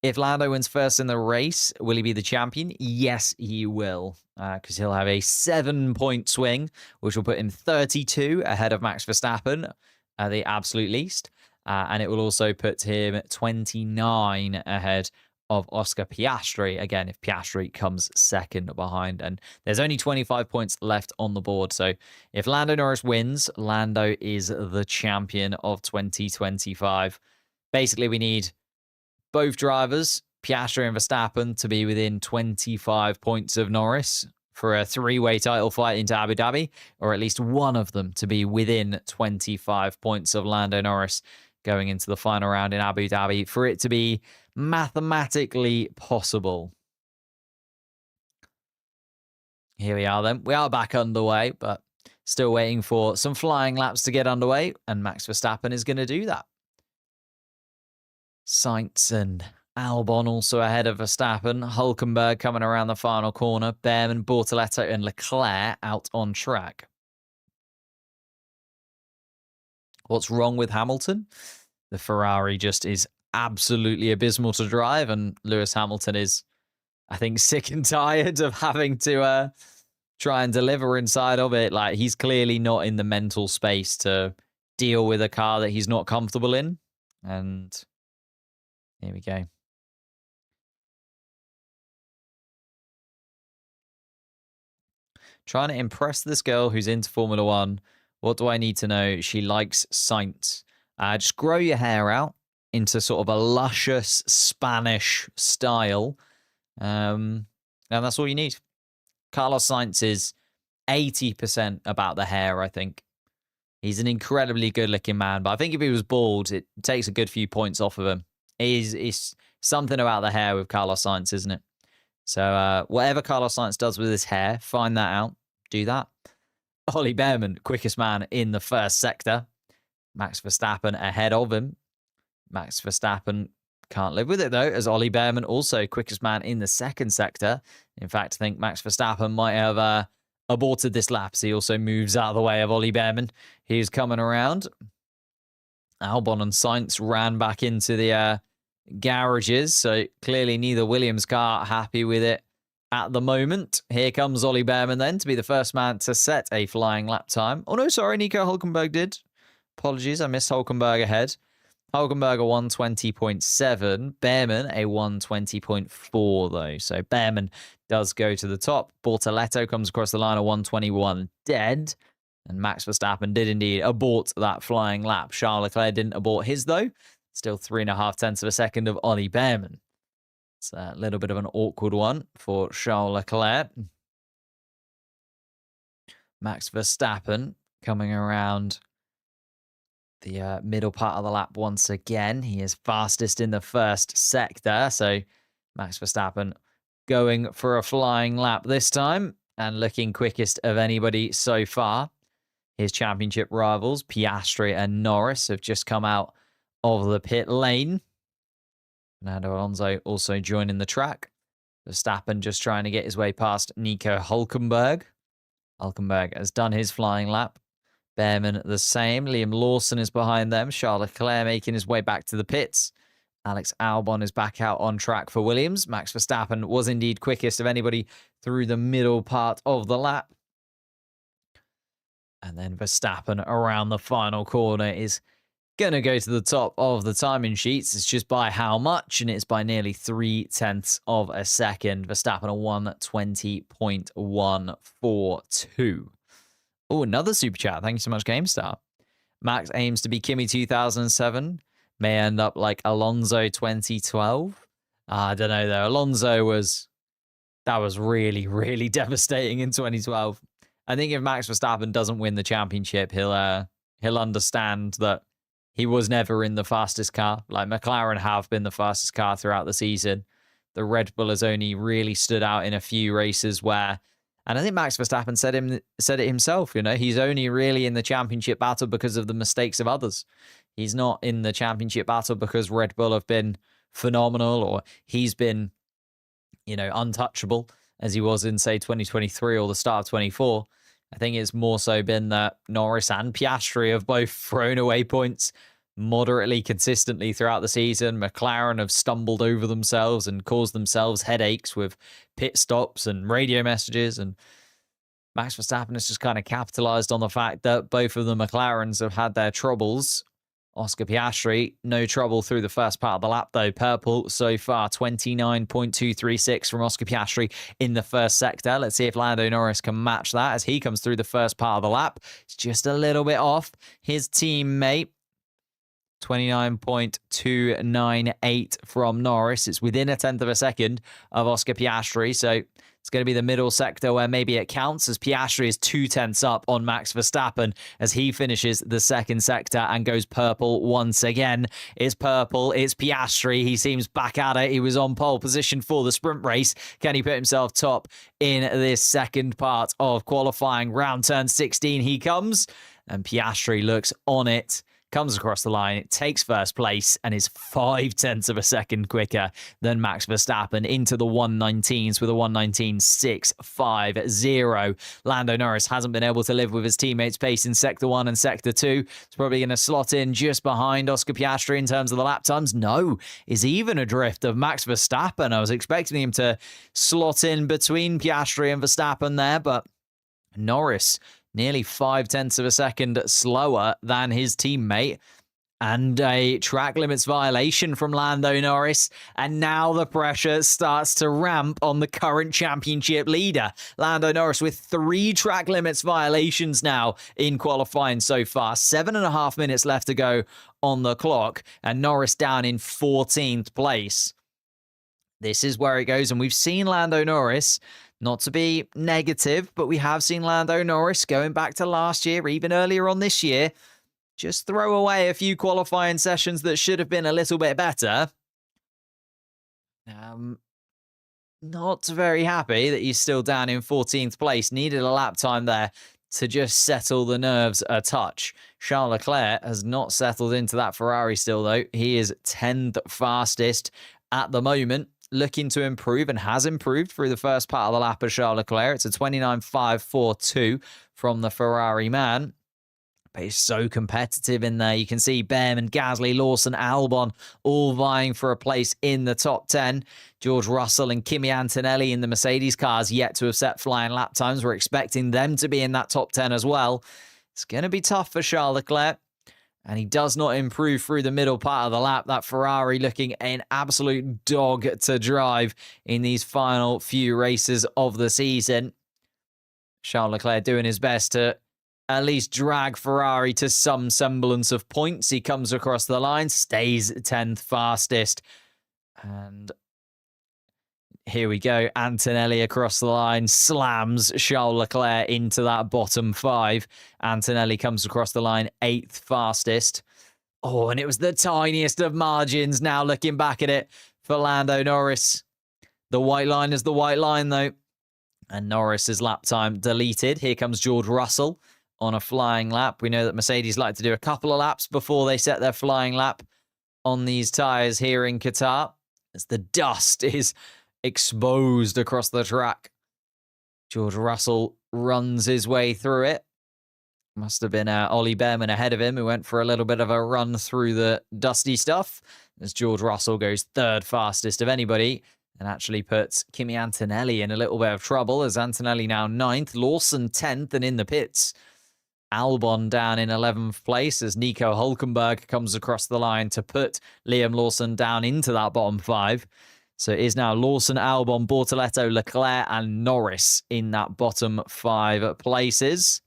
If Lando wins first in the race, will he be the champion? Yes, he will, because he'll have a 7-point swing, which will put him 32 ahead of Max Verstappen, at the absolute least. And it will also put him 29 ahead of Oscar Piastri. Again, if Piastri comes second behind. And there's only 25 points left on the board. So if Lando Norris wins, Lando is the champion of 2025. Basically, we need both drivers, Piastri and Verstappen, to be within 25 points of Norris for a 3-way title fight into Abu Dhabi, or at least one of them to be within 25 points of Lando Norris going into the final round in Abu Dhabi for it to be mathematically possible. Here we are then. We are back underway, but still waiting for some flying laps to get underway, and Max Verstappen is going to do that. Sainz and Albon also ahead of Verstappen. Hülkenberg coming around the final corner. Behrman, Bortoleto and Leclerc out on track. What's wrong with Hamilton? The Ferrari just is absolutely abysmal to drive, and Lewis Hamilton is, I think, sick and tired of having to try and deliver inside of it. Like, he's clearly not in the mental space to deal with a car that he's not comfortable in. And here we go. Trying to impress this girl who's into Formula One. What do I need to know? She likes Sainz. Just grow your hair out into sort of a luscious Spanish style. And that's all you need. Carlos Sainz is 80% about the hair, I think. He's an incredibly good-looking man, but I think if he was bald, it takes a good few points off of him. It's something about the hair with Carlos Sainz, isn't it? So whatever Carlos Sainz does with his hair, find that out. Do that. Ollie Behrman, quickest man in the first sector. Max Verstappen ahead of him. Max Verstappen can't live with it, though, as Ollie Behrman also quickest man in the second sector. In fact, I think Max Verstappen might have aborted this lap, so he also moves out of the way of Ollie Behrman. He's coming around. Albon and Sainz ran back into the garages, so clearly neither Williams car happy with it at the moment. Here comes Ollie Behrman then to be the first man to set a flying lap time. Oh no, sorry, Nico Hülkenberg did. Apologies, I missed Hülkenberg ahead. Hülkenberg a 120.7, Behrman a 120.4 though. So Behrman does go to the top. Bortoleto comes across the line at 121 dead. And Max Verstappen did indeed abort that flying lap. Charles Leclerc didn't abort his though. Still 3.5 tenths of a second of Ollie Behrman. It's a little bit of an awkward one for Charles Leclerc. Max Verstappen coming around the middle part of the lap once again. He is fastest in the first sector. So Max Verstappen going for a flying lap this time and looking quickest of anybody so far. His championship rivals, Piastri and Norris, have just come out of the pit lane. Fernando Alonso also joining the track. Verstappen just trying to get his way past Nico Hülkenberg. Hülkenberg has done his flying lap. Behrman the same. Liam Lawson is behind them. Charles Leclerc making his way back to the pits. Alex Albon is back out on track for Williams. Max Verstappen was indeed quickest of anybody through the middle part of the lap. And then Verstappen around the final corner is going to go to the top of the timing sheets. It's just by how much, and it's by nearly 0.3 of a second. Verstappen a 120.142. Oh, another super chat. Thank you so much, GameStar. Max aims to be Kimi 2007. May end up like Alonso 2012. I don't know, though. That was really, really devastating in 2012. I think if Max Verstappen doesn't win the championship, he'll understand that he was never in the fastest car. Like, McLaren have been the fastest car throughout the season. The Red Bull has only really stood out in a few races where, and I think Max Verstappen said it himself, he's only really in the championship battle because of the mistakes of others. He's not in the championship battle because Red Bull have been phenomenal or he's been, untouchable as he was in, say, 2023 or the start of 24. I think it's more so been that Norris and Piastri have both thrown away points moderately consistently throughout the season. McLaren have stumbled over themselves and caused themselves headaches with pit stops and radio messages. And Max Verstappen has just kind of capitalized on the fact that both of the McLarens have had their troubles. Oscar Piastri, no trouble through the first part of the lap, though. Purple so far, 29.236 from Oscar Piastri in the first sector. Let's see if Lando Norris can match that as he comes through the first part of the lap. It's just a little bit off his teammate. 29.298 from Norris. It's within a tenth of a second of Oscar Piastri, so it's going to be the middle sector where maybe it counts, as Piastri is 0.2 up on Max Verstappen as he finishes the second sector and goes purple once again. It's purple. It's Piastri. He seems back at it. He was on pole position for the sprint race. Can he put himself top in this second part of qualifying? Round turn 16 he comes, and Piastri looks on it. Comes across the line, it takes first place, and is 0.5 of a second quicker than Max Verstappen into the 119s with a 119.650. Lando Norris hasn't been able to live with his teammates' pace in Sector 1 and Sector 2. It's probably going to slot in just behind Oscar Piastri in terms of the lap times. No, is even adrift of Max Verstappen. I was expecting him to slot in between Piastri and Verstappen there, but Norris nearly 0.5 of a second slower than his teammate. And a track limits violation from Lando Norris. And now the pressure starts to ramp on the current championship leader. Lando Norris with 3 track limits violations now in qualifying so far. 7.5 minutes left to go on the clock. And Norris down in 14th place. This is where it goes. And we've seen Lando Norris, not to be negative, but we have seen Lando Norris going back to last year, even earlier on this year, just throw away a few qualifying sessions that should have been a little bit better. Not very happy that he's still down in 14th place. Needed a lap time there to just settle the nerves a touch. Charles Leclerc has not settled into that Ferrari still, though. He is 10th fastest at the moment. Looking to improve and has improved through the first part of the lap of Charles Leclerc. It's a 29.542 from the Ferrari man. But it's so competitive in there. You can see Behrman, Gasly, Lawson, Albon all vying for a place in the top 10. George Russell and Kimi Antonelli in the Mercedes cars yet to have set flying lap times. We're expecting them to be in that top 10 as well. It's going to be tough for Charles Leclerc. And he does not improve through the middle part of the lap. That Ferrari looking an absolute dog to drive in these final few races of the season. Charles Leclerc doing his best to at least drag Ferrari to some semblance of points. He comes across the line, stays 10th fastest. And here we go. Antonelli across the line, slams Charles Leclerc into that bottom 5. Antonelli comes across the line 8th fastest. Oh, and it was the tiniest of margins now looking back at it for Lando Norris. The white line is the white line, though. And Norris's lap time deleted. Here comes George Russell on a flying lap. We know that Mercedes like to do a couple of laps before they set their flying lap on these tyres here in Qatar, as the dust is exposed across the track. George Russell runs his way through it. Must have been Ollie Behrman ahead of him, who went for a little bit of a run through the dusty stuff, as George Russell goes 3rd fastest of anybody and actually puts Kimi Antonelli in a little bit of trouble, as Antonelli now 9th, Lawson 10th and in the pits. Albon down in 11th place as Nico Hulkenberg comes across the line to put Liam Lawson down into that bottom 5. So it is now Lawson, Albon, Bortoletto, Leclerc and Norris in that bottom 5 places.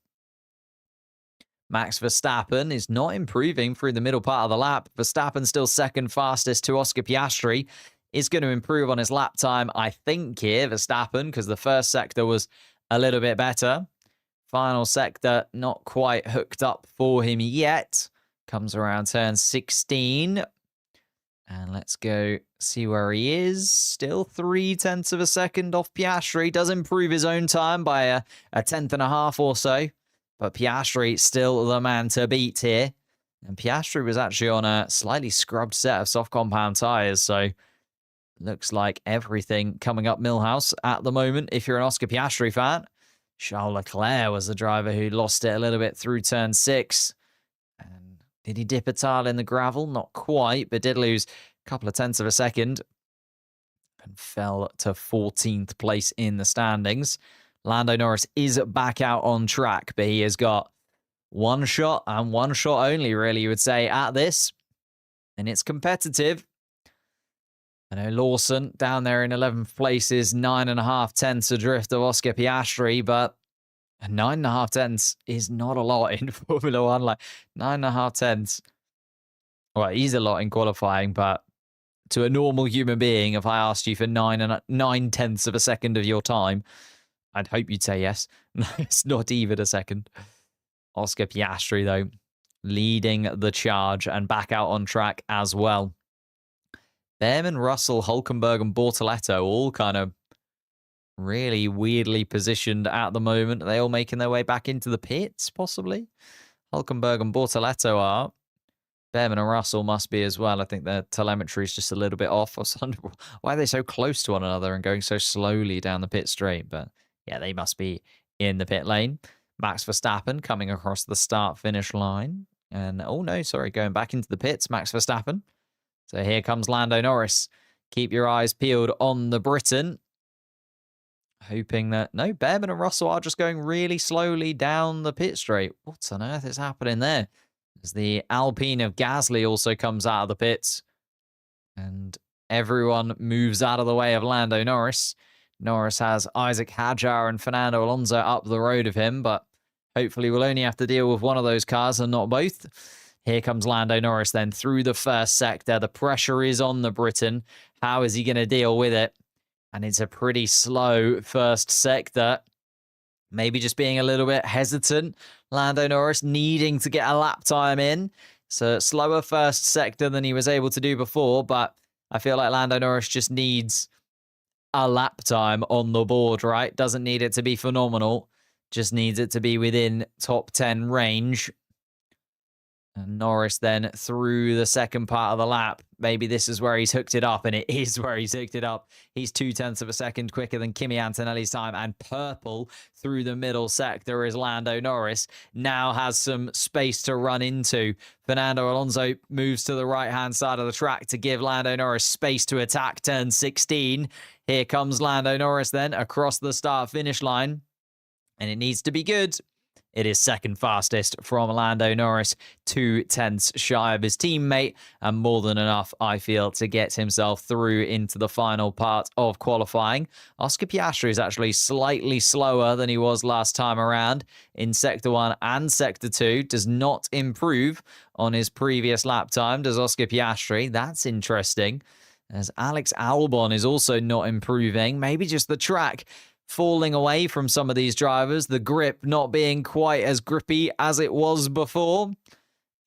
Max Verstappen is not improving through the middle part of the lap. Verstappen still 2nd fastest to Oscar Piastri. Is going to improve on his lap time, I think, here, Verstappen, because the first sector was a little bit better. Final sector not quite hooked up for him yet. Comes around turn 16. And let's go see where he is. Still 0.3 of a second off Piastri. Does improve his own time by a tenth and a half or so. But Piastri still the man to beat here. And Piastri was actually on a slightly scrubbed set of soft compound tyres. So looks like everything coming up Milhouse at the moment. If you're an Oscar Piastri fan, Charles Leclerc was the driver who lost it a little bit through turn 6. And did he dip a tile in the gravel? Not quite, but did lose a couple of tenths of a second and fell to 14th place in the standings. Lando Norris is back out on track, but he has got one shot and one shot only, really, you would say, at this. And it's competitive. I know Lawson down there in 11th place is 9.5 tenths adrift of Oscar Piastri, but 9.5 tenths is not a lot in Formula One. Like 9.5 tenths. Well, he's a lot in qualifying, but to a normal human being, if I asked you for 9 tenths of a second of your time, I'd hope you'd say yes. It's not even a second. Oscar Piastri, though, leading the charge and back out on track as well. Behrman, Russell, Hülkenberg, and Bortoleto all kind of really weirdly positioned at the moment. Are they all making their way back into the pits, possibly? Hülkenberg and Bortoleto are. Behrman and Russell must be as well. I think their telemetry is just a little bit off. I was wondering why are they so close to one another and going so slowly down the pit straight. But yeah, they must be in the pit lane. Max Verstappen coming across the start-finish line. And, oh no, sorry, going back into the pits, Max Verstappen. So here comes Lando Norris. Keep your eyes peeled on the Briton. Hoping that, no, Behrman and Russell are just going really slowly down the pit straight. What on earth is happening there? As the Alpine of Gasly also comes out of the pits. And everyone moves out of the way of Lando Norris. Norris has Isaac Hadjar and Fernando Alonso up the road of him, but hopefully we'll only have to deal with one of those cars and not both. Here comes Lando Norris then through the first sector. The pressure is on the Briton. How is he going to deal with it? And it's a pretty slow first sector. Maybe just being a little bit hesitant. Lando Norris needing to get a lap time in. So slower first sector than he was able to do before. But I feel like Lando Norris just needs a lap time on the board, right? Doesn't need it to be phenomenal. Just needs it to be within top 10 range. And Norris then through the second part of the lap. Maybe this is where he's hooked it up, and it is where he's hooked it up. He's 0.2 of a second quicker than Kimi Antonelli's time, and purple through the middle sector is Lando Norris. Now has some space to run into. Fernando Alonso moves to the right-hand side of the track to give Lando Norris space to attack turn 16. Here comes Lando Norris then across the start-finish line, and it needs to be good. It is second fastest from Lando Norris, 0.2 shy of his teammate, and more than enough, I feel, to get himself through into the final part of qualifying. Oscar Piastri is actually slightly slower than he was last time around in Sector 1 and Sector 2. Does not improve on his previous lap time, does Oscar Piastri. That's interesting, as Alex Albon is also not improving. Maybe just the track falling away from some of these drivers, the grip not being quite as grippy as it was before.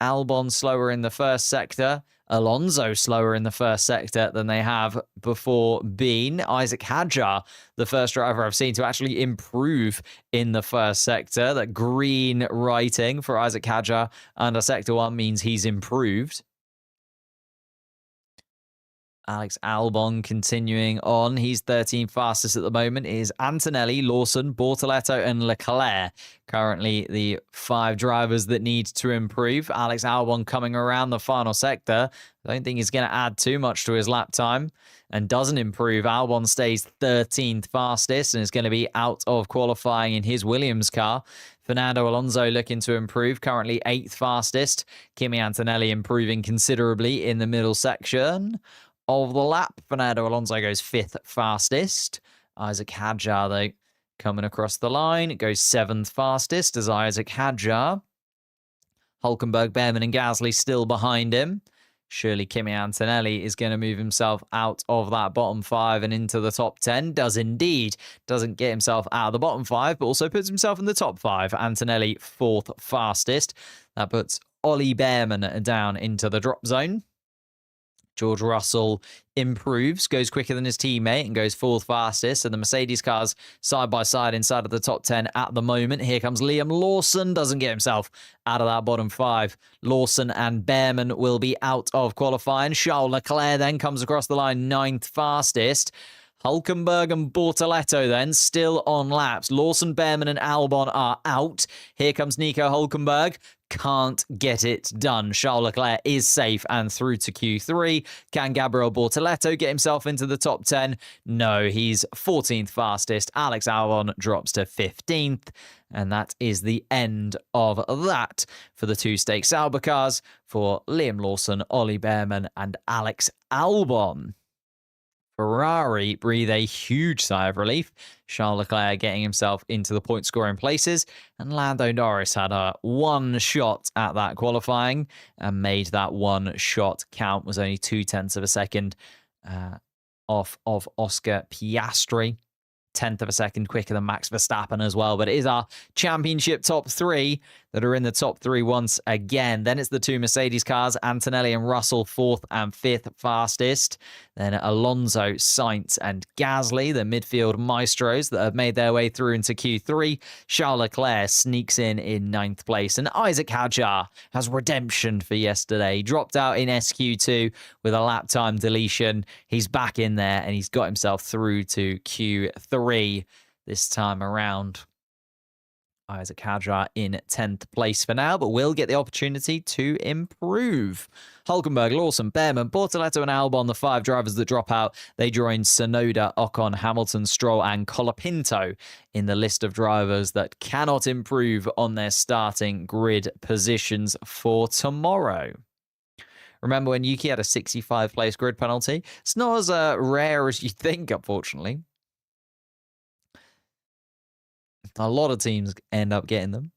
Albon slower in the first sector. Alonso slower in the first sector than they have before been. Isaac Hadjar, the first driver I've seen to actually improve in the first sector. That green writing for Isaac Hadjar under Sector 1 means he's improved. Alex Albon continuing on. He's 13th fastest at the moment. Is Antonelli, Lawson, Bortoleto, and Leclerc. Currently the 5 drivers that need to improve. Alex Albon coming around the final sector. I don't think he's going to add too much to his lap time and doesn't improve. Albon stays 13th fastest and is going to be out of qualifying in his Williams car. Fernando Alonso looking to improve, currently 8th fastest. Kimi Antonelli improving considerably in the middle section of the lap. Fernando Alonso goes 5th fastest. Isaac Hadjar, though, coming across the line. It goes 7th fastest as Isaac Hadjar. Hülkenberg, Behrman, and Gasly still behind him. Surely Kimi Antonelli is going to move himself out of that bottom 5 and into the top 10. Does indeed. Doesn't get himself out of the bottom 5, but also puts himself in the top 5. Antonelli 4th fastest. That puts Ollie Bearman down into the drop zone. George Russell improves, goes quicker than his teammate, and goes fourth fastest. And the Mercedes cars side by side inside of the top 10 at the moment. Here comes Liam Lawson, doesn't get himself out of that bottom 5. Lawson and Bearman will be out of qualifying. Charles Leclerc then comes across the line 9th fastest. Hulkenberg and Bortoletto then still on laps. Lawson, Bearman and Albon are out. Here comes Nico Hulkenberg. Can't get it done. Charles Leclerc is safe and through to Q3. Can Gabriel Bortoletto get himself into the top 10? No, he's 14th fastest. Alex Albon drops to 15th. And that is the end of that for the 2 Stake Sauber cars for Liam Lawson, Ollie Bearman and Alex Albon. Ferrari breathe a huge sigh of relief. Charles Leclerc getting himself into the point-scoring places. And Lando Norris had a one shot at that qualifying and made that one shot count. Was only 0.2 of a second off of Oscar Piastri. 10th of a second quicker than Max Verstappen as well. But it is our championship top 3 that are in the top 3 once again. Then it's the 2 Mercedes cars, Antonelli and Russell, 4th and 5th fastest. Then Alonso, Sainz and Gasly, the midfield maestros that have made their way through into Q3. Charles Leclerc sneaks in 9th place. And Isaac Hadjar has redemption for yesterday. He dropped out in SQ2 with a lap time deletion. He's back in there and he's got himself through to Q3 this time around. Isaac Hadjar in 10th place for now, but will get the opportunity to improve. Hulkenberg, Lawson, Bearman, Bortoletto and Albon, the 5 drivers that drop out. They join Tsunoda, Ocon, Hamilton, Stroll and Colapinto in the list of drivers that cannot improve on their starting grid positions for tomorrow. Remember when Yuki had a 65-place grid penalty? It's not as rare as you think, unfortunately. A lot of teams end up getting them.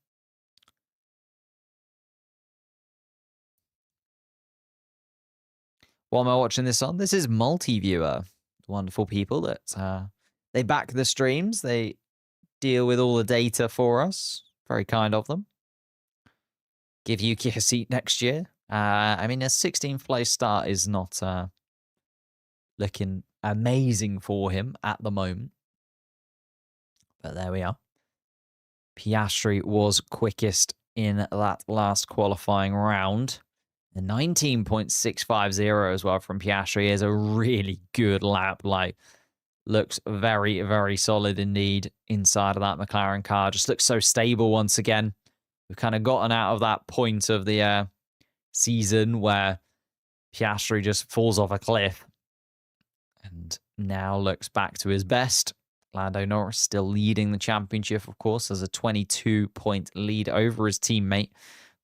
What am I watching this on? This is Multi-Viewer. Wonderful people that they back the streams. They deal with all the data for us. Very kind of them. Give Yuki a seat next year. I mean, a 16th place start is not looking amazing for him at the moment. But there we are. Piastri was quickest in that last qualifying round. The 19.650 as well from Piastri is a really good lap. Like, looks very, very solid indeed inside of that McLaren car. Just looks so stable once again. We've kind of gotten out of that point of the season where Piastri just falls off a cliff and now looks back to his best. Lando Norris still leading the championship, of course, as a 22-point lead over his teammate.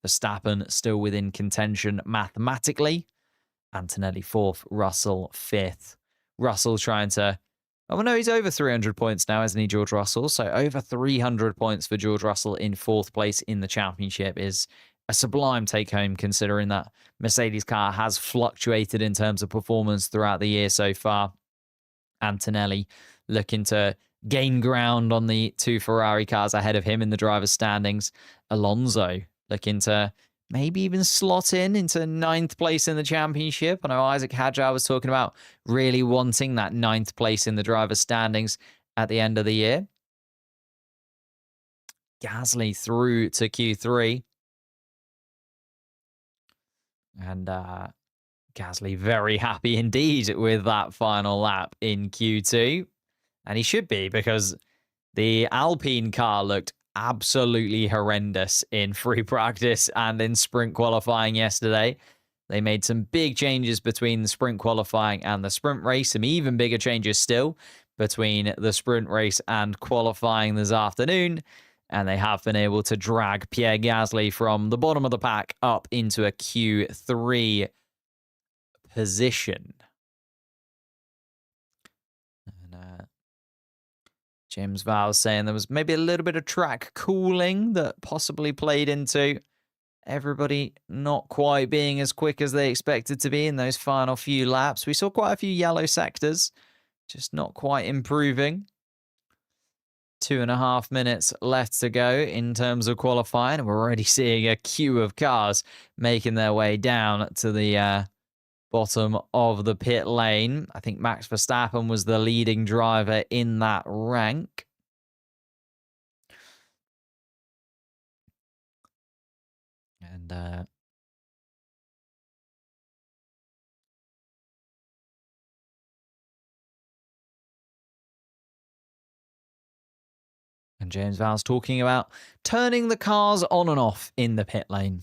Verstappen still within contention mathematically. Antonelli 4th, Russell 5th. Russell trying to... Oh, no, he's over 300 points now, isn't he, George Russell? So over 300 points for George Russell in 4th place in the championship is a sublime take-home, considering that Mercedes car has fluctuated in terms of performance throughout the year so far. Antonelli looking to gain ground on the 2 Ferrari cars ahead of him in the driver's standings. Alonso looking to maybe even slot into 9th place in the championship. I know Isaac Hadjar was talking about really wanting that 9th place in the driver's standings at the end of the year. Gasly through to Q3. And Gasly very happy indeed with that final lap in Q2. And he should be, because the Alpine car looked absolutely horrendous in free practice and in sprint qualifying yesterday. They made some big changes between the sprint qualifying and the sprint race. Some even bigger changes still between the sprint race and qualifying this afternoon. And they have been able to drag Pierre Gasly from the bottom of the pack up into a Q3 position. And James Vowles saying there was maybe a little bit of track cooling that possibly played into everybody not quite being as quick as they expected to be in those final few laps. We saw quite a few yellow sectors, just not quite improving. 2.5 minutes left to go in terms of qualifying. We're already seeing a queue of cars making their way down to the bottom of the pit lane. I think Max Verstappen was the leading driver in that rank. And James Vowles talking about turning the cars on and off in the pit lane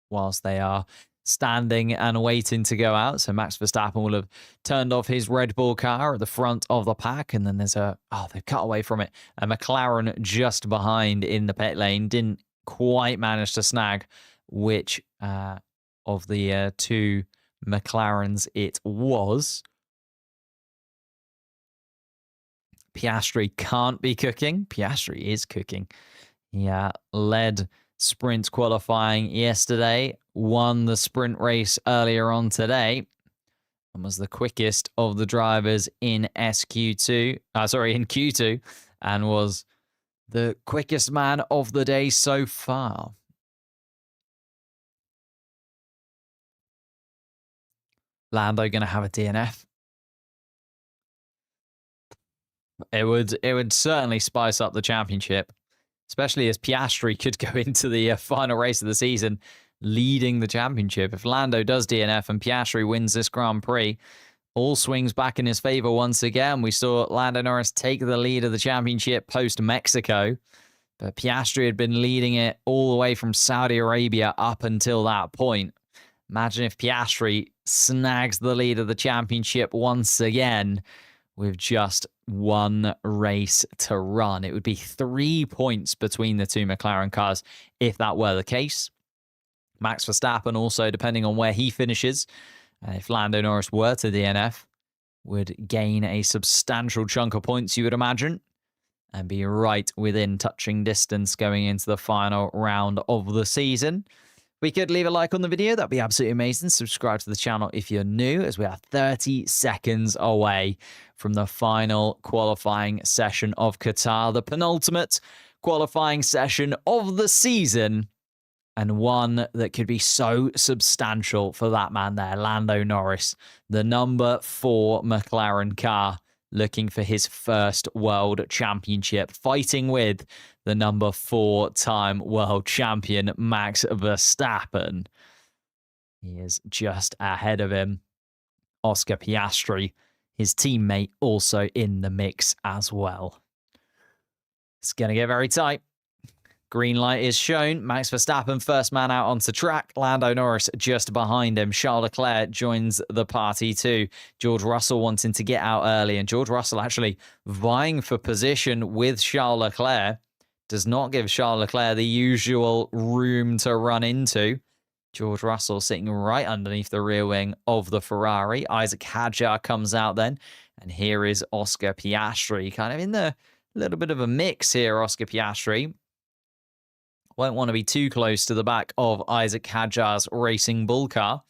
whilst they are standing and waiting to go out. So Max Verstappen will have turned off his Red Bull car at the front of the pack. And then there's they've cut away from it. A McLaren just behind in the pit lane. Didn't quite manage to snag which of the two McLarens it was. Piastri can't be cooking. Piastri is cooking. Yeah, led sprint qualifying yesterday, won the sprint race earlier on today, and was the quickest of the drivers in in Q2, and was the quickest man of the day so far. Lando going to have a DNF. It would certainly spice up the championship, especially as Piastri could go into the final race of the season leading the championship. If Lando does DNF and Piastri wins this Grand Prix, all swings back in his favor once again. We saw Lando Norris take the lead of the championship post-Mexico, but Piastri had been leading it all the way from Saudi Arabia up until that point. Imagine if Piastri snags the lead of the championship once again with just one race to run. It would be 3 points between the two McLaren cars if that were the case. Max Verstappen also, depending on where he finishes, if Lando Norris were to DNF, would gain a substantial chunk of points, you would imagine, and be right within touching distance going into the final round of the season. We could leave a like on the video. That'd be absolutely amazing. Subscribe to the channel if you're new, as we are 30 seconds away from the final qualifying session of Qatar, the penultimate qualifying session of the season, and one that could be so substantial for that man there, Lando Norris, the number 4 McLaren car, looking for his first world championship, fighting with the number 4-time world champion, Max Verstappen. He is just ahead of him. Oscar Piastri, his teammate, also in the mix as well. It's going to get very tight. Green light is shown. Max Verstappen, first man out onto track. Lando Norris just behind him. Charles Leclerc joins the party too. George Russell wanting to get out early. And George Russell actually vying for position with Charles Leclerc. Does not give Charles Leclerc the usual room to run into. George Russell sitting right underneath the rear wing of the Ferrari. Isaac Hadjar comes out then. And here is Oscar Piastri. Kind of in the little bit of a mix here, Oscar Piastri. Won't want to be too close to the back of Isaac Hadjar's Racing Bull car.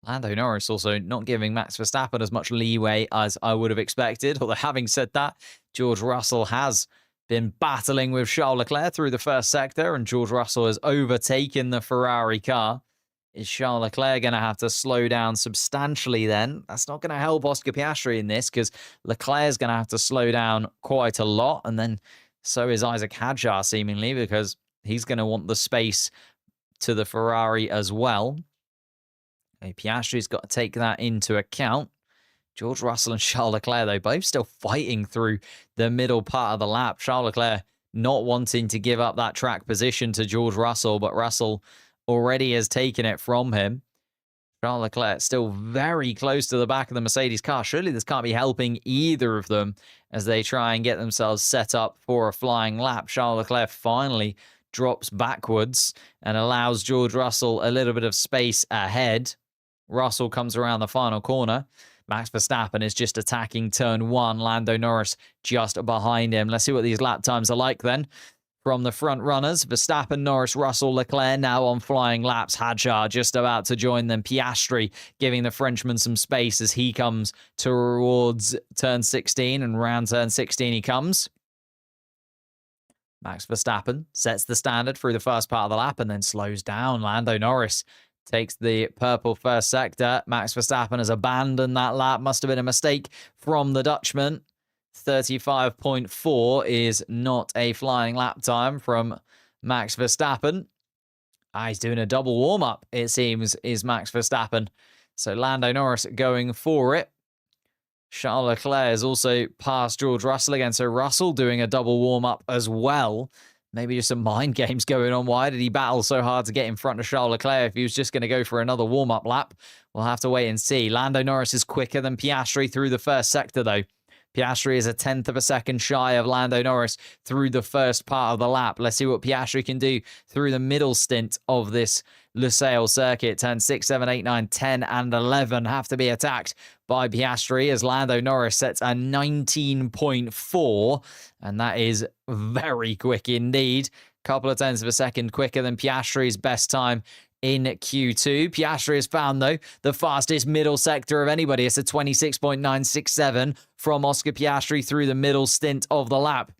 Lando Norris also not giving Max Verstappen as much leeway as I would have expected. Although having said that, George Russell has been battling with Charles Leclerc through the first sector, and George Russell has overtaken the Ferrari car. Is Charles Leclerc going to have to slow down substantially then? That's not going to help Oscar Piastri in this, because Leclerc is going to have to slow down quite a lot, and then so is Isaac Hadjar seemingly, because he's going to want the space to the Ferrari as well. Okay, Piastri's got to take that into account. George Russell and Charles Leclerc, though, both still fighting through the middle part of the lap. Charles Leclerc not wanting to give up that track position to George Russell, but Russell already has taken it from him. Charles Leclerc still very close to the back of the Mercedes car. Surely this can't be helping either of them as they try and get themselves set up for a flying lap. Charles Leclerc finally drops backwards and allows George Russell a little bit of space ahead. Russell comes around the final corner. Max Verstappen is just attacking turn 1. Lando Norris just behind him. Let's see what these lap times are like then. From the front runners, Verstappen, Norris, Russell, Leclerc now on flying laps. Hadjar just about to join them. Piastri giving the Frenchman some space as he comes towards turn 16, and round turn 16 he comes. Max Verstappen sets the standard through the first part of the lap and then slows down. Lando Norris takes the purple first sector. Max Verstappen has abandoned that lap. Must have been a mistake from the Dutchman. 35.4 is not a flying lap time from Max Verstappen. He's doing a double warm-up, it seems, is Max Verstappen. So Lando Norris going for it. Charles Leclerc has also passed George Russell again. So Russell doing a double warm-up as well. Maybe just some mind games going on. Why did he battle so hard to get in front of Charles Leclerc if he was just going to go for another warm-up lap? We'll have to wait and see. Lando Norris is quicker than Piastri through the first sector, though. Piastri is a 1/10 of a second shy of Lando Norris through the first part of the lap. Let's see what Piastri can do through the middle stint of this Lusail circuit. Turns 6, 7, 8, 9, 10, and 11 have to be attacked by Piastri as Lando Norris sets a 19.4, and that is very quick indeed. Couple of 1/10 of a second quicker than Piastri's best time in Q2. Piastri has found, though, the fastest middle sector of anybody. It's a 26.967 from Oscar Piastri through the middle stint of the lap.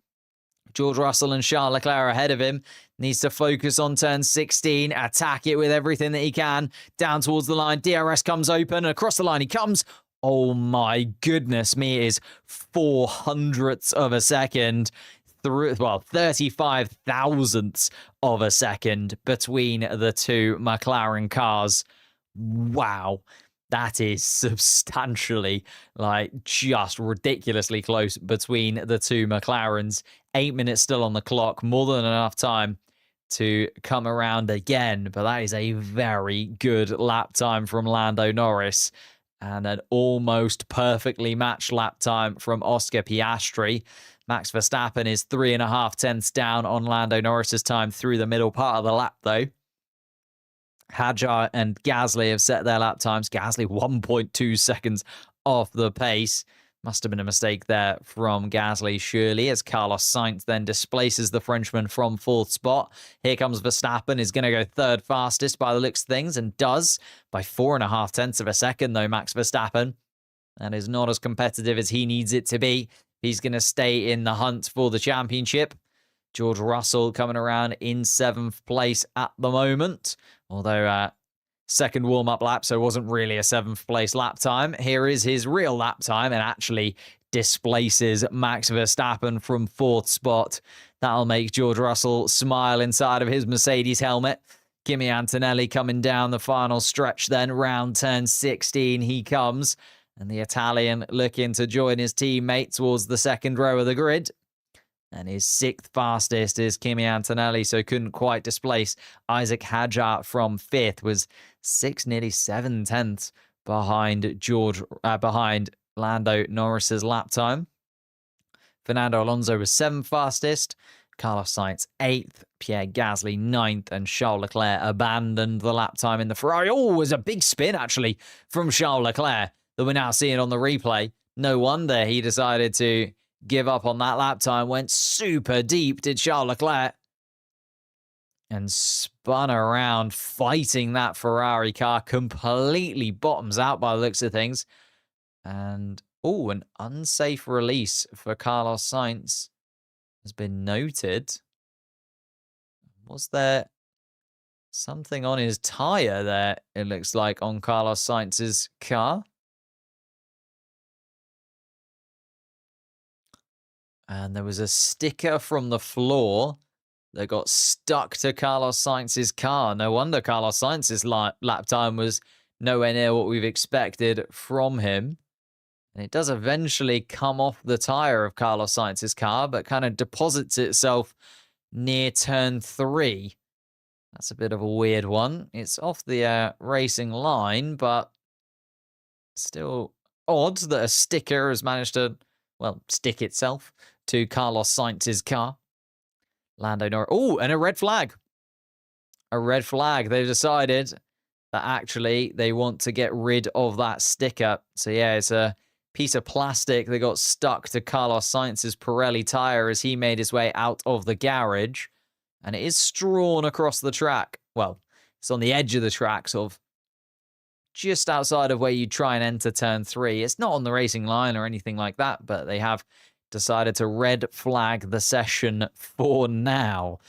George Russell and Charles Leclerc ahead of him. Needs to focus on turn 16, attack it with everything that he can. Down towards the line, DRS comes open, across the line he comes. Oh my goodness me, it is 0.04 of a second. 35 thousandths of a second between the two McLaren cars. Wow. That is substantially, just ridiculously close between the two McLarens. 8 minutes still on the clock, more than enough time to come around again. But that is a very good lap time from Lando Norris and an almost perfectly matched lap time from Oscar Piastri. Max Verstappen is 3.5 tenths down on Lando Norris's time through the middle part of the lap, though. Hadjar and Gasly have set their lap times. Gasly 1.2 seconds off the pace. Must have been a mistake there from Gasly, surely, as Carlos Sainz then displaces the Frenchman from 4th spot. Here comes Verstappen, is going to go 3rd fastest by the looks of things, and does by 4.5 tenths of a second, though, Max Verstappen. That is not as competitive as he needs it to be. He's going to stay in the hunt for the championship. George Russell coming around in 7th place at the moment. Although second warm-up lap, so it wasn't really a 7th place lap time. Here is his real lap time and actually displaces Max Verstappen from 4th spot. That'll make George Russell smile inside of his Mercedes helmet. Kimi Antonelli coming down the final stretch then. Round turn 16 he comes. And the Italian looking to join his teammate towards the second row of the grid. And his 6th fastest is Kimi Antonelli, so couldn't quite displace Isaac Hadjar from 5th. Was 6, nearly 7 tenths behind behind Lando Norris's lap time. Fernando Alonso was 7th fastest. Carlos Sainz 8th. Pierre Gasly 9th. And Charles Leclerc abandoned the lap time in the Ferrari. Oh, it was a big spin, actually, from Charles Leclerc that we're now seeing on the replay. No wonder he decided to give up on that lap time. Went super deep, did Charles Leclerc. And spun around, fighting that Ferrari car. Completely bottoms out by the looks of things. And, an unsafe release for Carlos Sainz has been noted. Was there something on his tyre there, it looks like, on Carlos Sainz's car? And there was a sticker from the floor that got stuck to Carlos Sainz's car. No wonder Carlos Sainz's lap time was nowhere near what we've expected from him. And it does eventually come off the tyre of Carlos Sainz's car, but kind of deposits itself near turn 3. That's a bit of a weird one. It's off the racing line, but still odd that a sticker has managed to, stick itself to Carlos Sainz's car. Lando Norris. Oh, and a red flag. A red flag. They've decided that actually they want to get rid of that sticker. So yeah, it's a piece of plastic that got stuck to Carlos Sainz's Pirelli tyre as he made his way out of the garage. And it is strewn across the track. Well, it's on the edge of the track, sort of just outside of where you try and enter turn 3. It's not on the racing line or anything like that, but they have decided to red flag the session for now.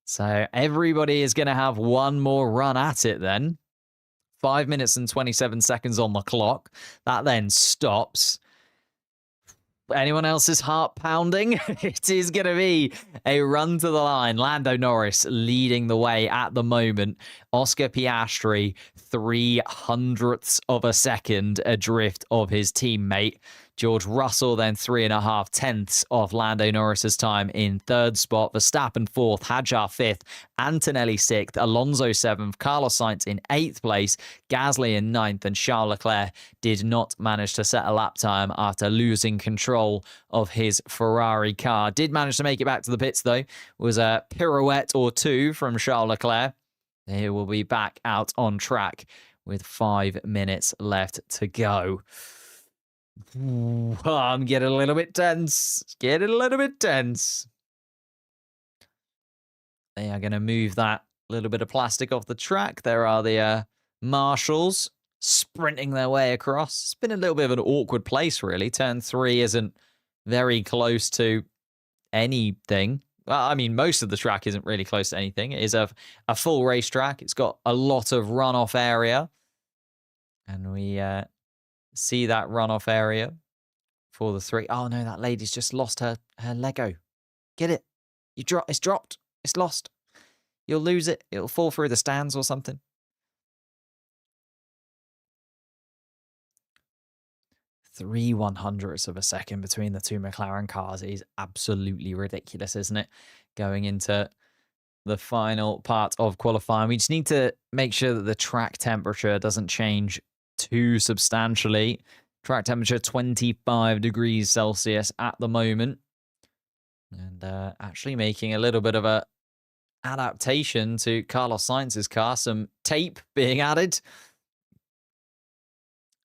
So everybody is going to have one more run at it then. 5 minutes and 27 seconds on the clock. That then stops. Anyone else's heart pounding? It is going to be a run to the line. Lando Norris leading the way at the moment. Oscar Piastri, 0.03 of a second adrift of his teammate. George Russell then 3.5 of Lando Norris's time in third spot. Verstappen fourth, Hadjar fifth, Antonelli sixth, Alonso seventh, Carlos Sainz in eighth place, Gasly in ninth, and Charles Leclerc did not manage to set a lap time after losing control of his Ferrari car. Did manage to make it back to the pits though. It was a pirouette or two from Charles Leclerc. He will be back out on track with 5 minutes left to go. Ooh, I'm getting a little bit tense. Getting a little bit tense. They are going to move that little bit of plastic off the track. There are the marshals sprinting their way across. It's been a little bit of an awkward place, really. Turn 3 isn't very close to anything. Well, I mean, most of the track isn't really close to anything. It is a full racetrack. It's got a lot of runoff area. And we see that runoff area for the 3. Oh, no, that lady's just lost her Lego. Get it? It's dropped. It's lost. You'll lose it. It'll fall through the stands or something. Three 100ths of a second between the two McLaren cars is absolutely ridiculous, isn't it? Going into the final part of qualifying. We just need to make sure that the track temperature doesn't change too substantially. Track temperature 25 degrees Celsius at the moment. And actually making a little bit of a adaptation to Carlos Sainz's car. Some tape being added.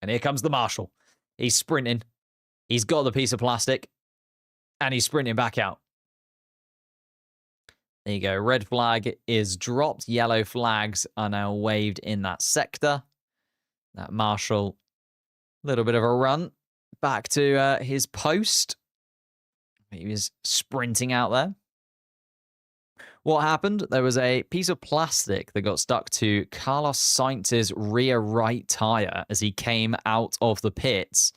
And here comes the marshal. He's sprinting. He's got the piece of plastic. And he's sprinting back out. There you go. Red flag is dropped. Yellow flags are now waved in that sector. That marshal, a little bit of a run back to his post. He was sprinting out there. What happened? There was a piece of plastic that got stuck to Carlos Sainz's rear right tire as he came out of the pits.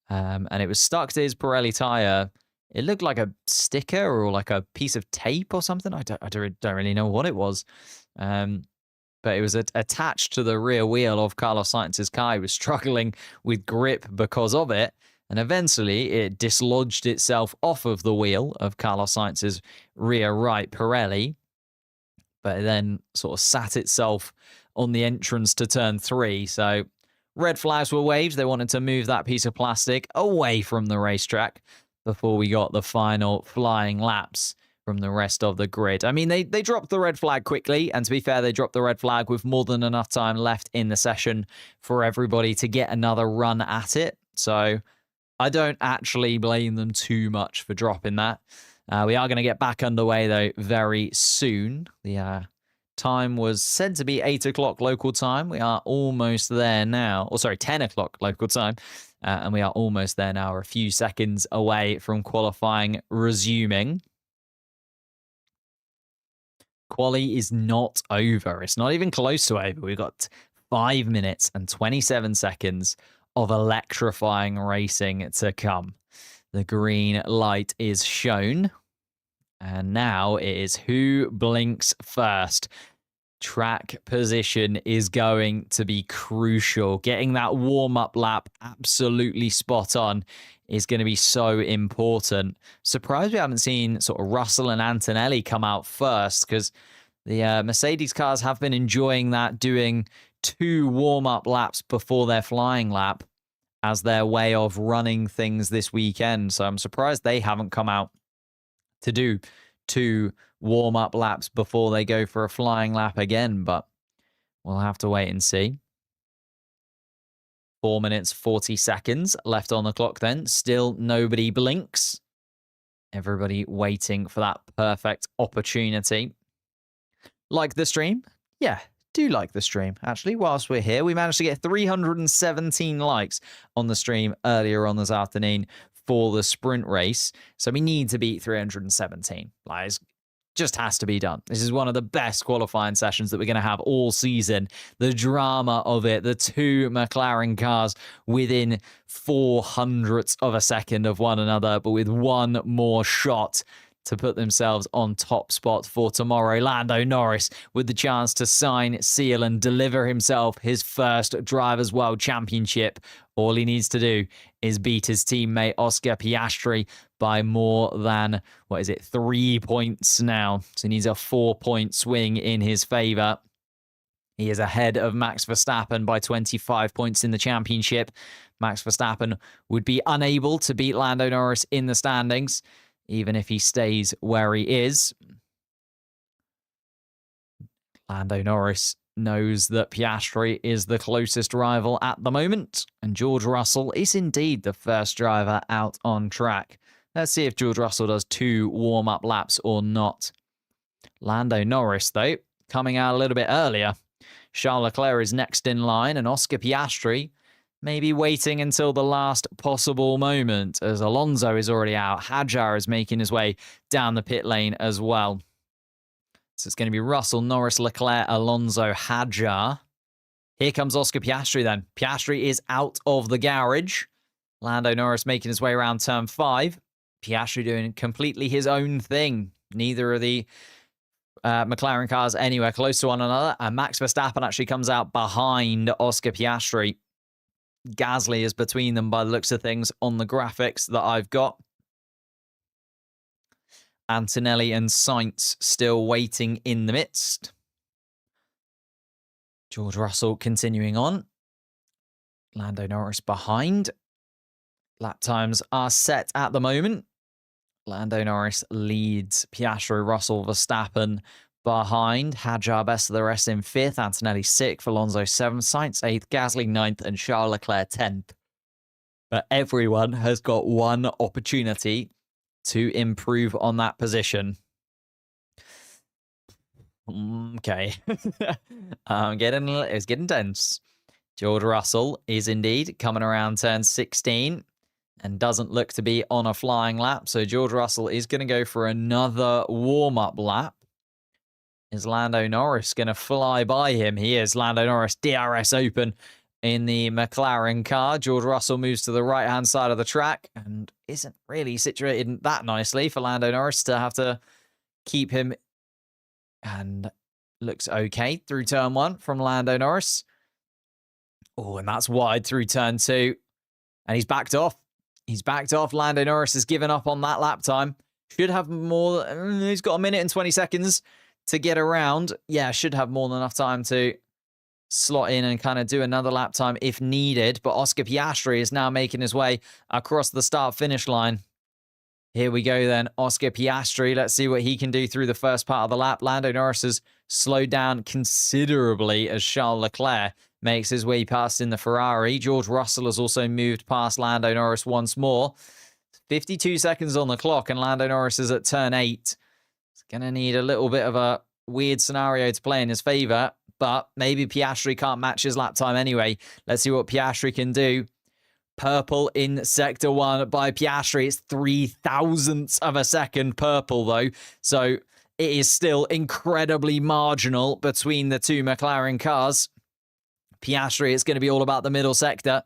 And it was stuck to his Pirelli tire. It looked like a sticker or like a piece of tape or something. I don't really know what it was. But it was attached to the rear wheel of Carlos Sainz's car. He was struggling with grip because of it. And eventually it dislodged itself off of the wheel of Carlos Sainz's rear right Pirelli. But it then sort of sat itself on the entrance to turn 3. So red flags were waved. They wanted to move that piece of plastic away from the racetrack before we got the final flying laps from the rest of the grid. I mean, they dropped the red flag quickly. And to be fair, they dropped the red flag with more than enough time left in the session for everybody to get another run at it. So I don't actually blame them too much for dropping that. We are going to get back underway, though, very soon. The time was said to be 8 o'clock local time. We are almost there now. Or sorry, 10 o'clock local time. And we are almost there now. We're a few seconds away from qualifying resuming. Quali is not over. It's not even close to over. We've got 5 minutes and 27 seconds of electrifying racing to come. The green light is shown. And now it is who blinks first. Track position is going to be crucial. Getting that warm-up lap absolutely spot on is going to be so important. Surprised we haven't seen sort of Russell and Antonelli come out first, because the Mercedes cars have been enjoying that, doing 2 warm-up laps before their flying lap as their way of running things this weekend. So I'm surprised they haven't come out to do 2 warm-up laps before they go for a flying lap again, but we'll have to wait and see. 4 minutes, 40 seconds left on the clock then. Still nobody blinks. Everybody waiting for that perfect opportunity. Like the stream? Yeah, do like the stream. Actually, whilst we're here, we managed to get 317 likes on the stream earlier on this afternoon. for the sprint race. So we need to beat 317. Like, it just has to be done. This is one of the best qualifying sessions that we're going to have all season. The drama of it, the two McLaren cars within 0.04 of a second of one another, but with one more shot to put themselves on top spot for tomorrow. Lando Norris with the chance to sign, seal, and deliver himself his first Drivers' World Championship. All he needs to do is beat his teammate Oscar Piastri by more than, 3 points now. So he needs a 4-point swing in his favor. He is ahead of Max Verstappen by 25 points in the championship. Max Verstappen would be unable to beat Lando Norris in the standings, even if he stays where he is. Lando Norris knows that Piastri is the closest rival at the moment, and George Russell is indeed the first driver out on track. Let's see if George Russell does 2 warm-up laps or not. Lando Norris, though, coming out a little bit earlier. Charles Leclerc is next in line, and Oscar Piastri maybe waiting until the last possible moment, as Alonso is already out. Hadjar is making his way down the pit lane as well. So it's going to be Russell, Norris, Leclerc, Alonso, Hadjar. Here comes Oscar Piastri then. Piastri is out of the garage. Lando Norris making his way around turn 5. Piastri doing completely his own thing. Neither of the McLaren cars anywhere close to one another. And Max Verstappen actually comes out behind Oscar Piastri. Gasly is between them by the looks of things on the graphics that I've got. Antonelli and Sainz still waiting in the midst. George Russell continuing on. Lando Norris behind. Lap times are set at the moment. Lando Norris leads Piastri, Russell, Verstappen behind. Hadjar best of the rest in 5th. Antonelli 6th. Alonso 7th. Sainz 8th. Gasly 9th. And Charles Leclerc 10th. But everyone has got one opportunity to improve on that position. Okay. It's getting tense. George Russell is indeed coming around turn 16 and doesn't look to be on a flying lap. So George Russell is going to go for another warm-up lap. Is Lando Norris going to fly by him? He is. Lando Norris, DRS open in the McLaren car. George Russell moves to the right-hand side of the track and isn't really situated that nicely for Lando Norris to have to keep him. And looks okay through turn 1 from Lando Norris. Oh, and that's wide through turn 2. And he's backed off. He's backed off. Lando Norris has given up on that lap time. Should have more. He's got 1 minute and 20 seconds to get around. Yeah, should have more than enough time to slot in and kind of do another lap time if needed. But Oscar Piastri is now making his way across the start-finish line. Here we go then. Oscar Piastri. Let's see what he can do through the first part of the lap. Lando Norris has slowed down considerably as Charles Leclerc makes his way past in the Ferrari. George Russell has also moved past Lando Norris once more. 52 seconds on the clock and Lando Norris is at turn 8. It's going to need a little bit of a weird scenario to play in his favor, but maybe Piastri can't match his lap time anyway. Let's see what Piastri can do. Purple in Sector 1 by Piastri. It's 0.003 of a second purple, though. So it is still incredibly marginal between the two McLaren cars. Piastri, it's going to be all about the middle sector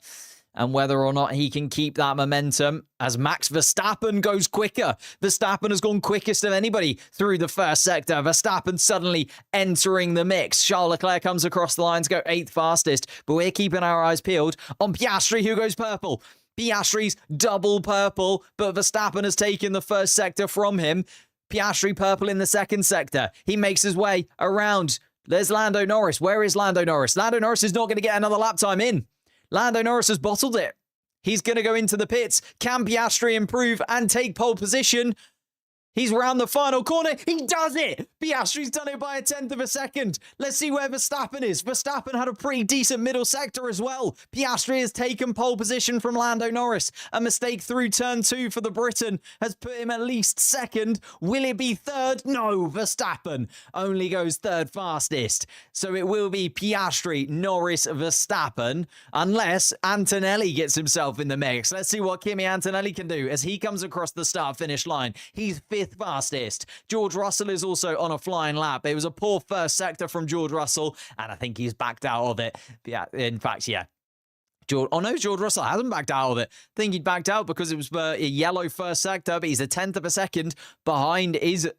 and whether or not he can keep that momentum as Max Verstappen goes quicker. Verstappen has gone quickest of anybody through the first sector. Verstappen suddenly entering the mix. Charles Leclerc comes across the line to go 8th fastest, but we're keeping our eyes peeled on Piastri, who goes purple. Piastri's double purple, but Verstappen has taken the first sector from him. Piastri purple in the second sector. He makes his way around. There's Lando Norris. Where is Lando Norris? Lando Norris is not going to get another lap time in. Lando Norris has bottled it. He's going to go into the pits. Can Piastri improve and take pole position? He's round the final corner. He does it. Piastri's done it by a 1/10 of a second. Let's see where Verstappen is. Verstappen had a pretty decent middle sector as well. Piastri has taken pole position from Lando Norris. A mistake through turn 2 for the Briton has put him at least second. Will it be third? No, Verstappen only goes third fastest. So it will be Piastri, Norris, Verstappen, unless Antonelli gets himself in the mix. Let's see what Kimi Antonelli can do as he comes across the start-finish line. He's fifth fastest. George Russell is also on a flying lap. It was a poor first sector from George Russell, and I think he's backed out of it. Yeah, in fact, yeah. George Russell hasn't backed out of it. I think he'd backed out because it was a yellow first sector, but he's a 1/10 of a second behind his...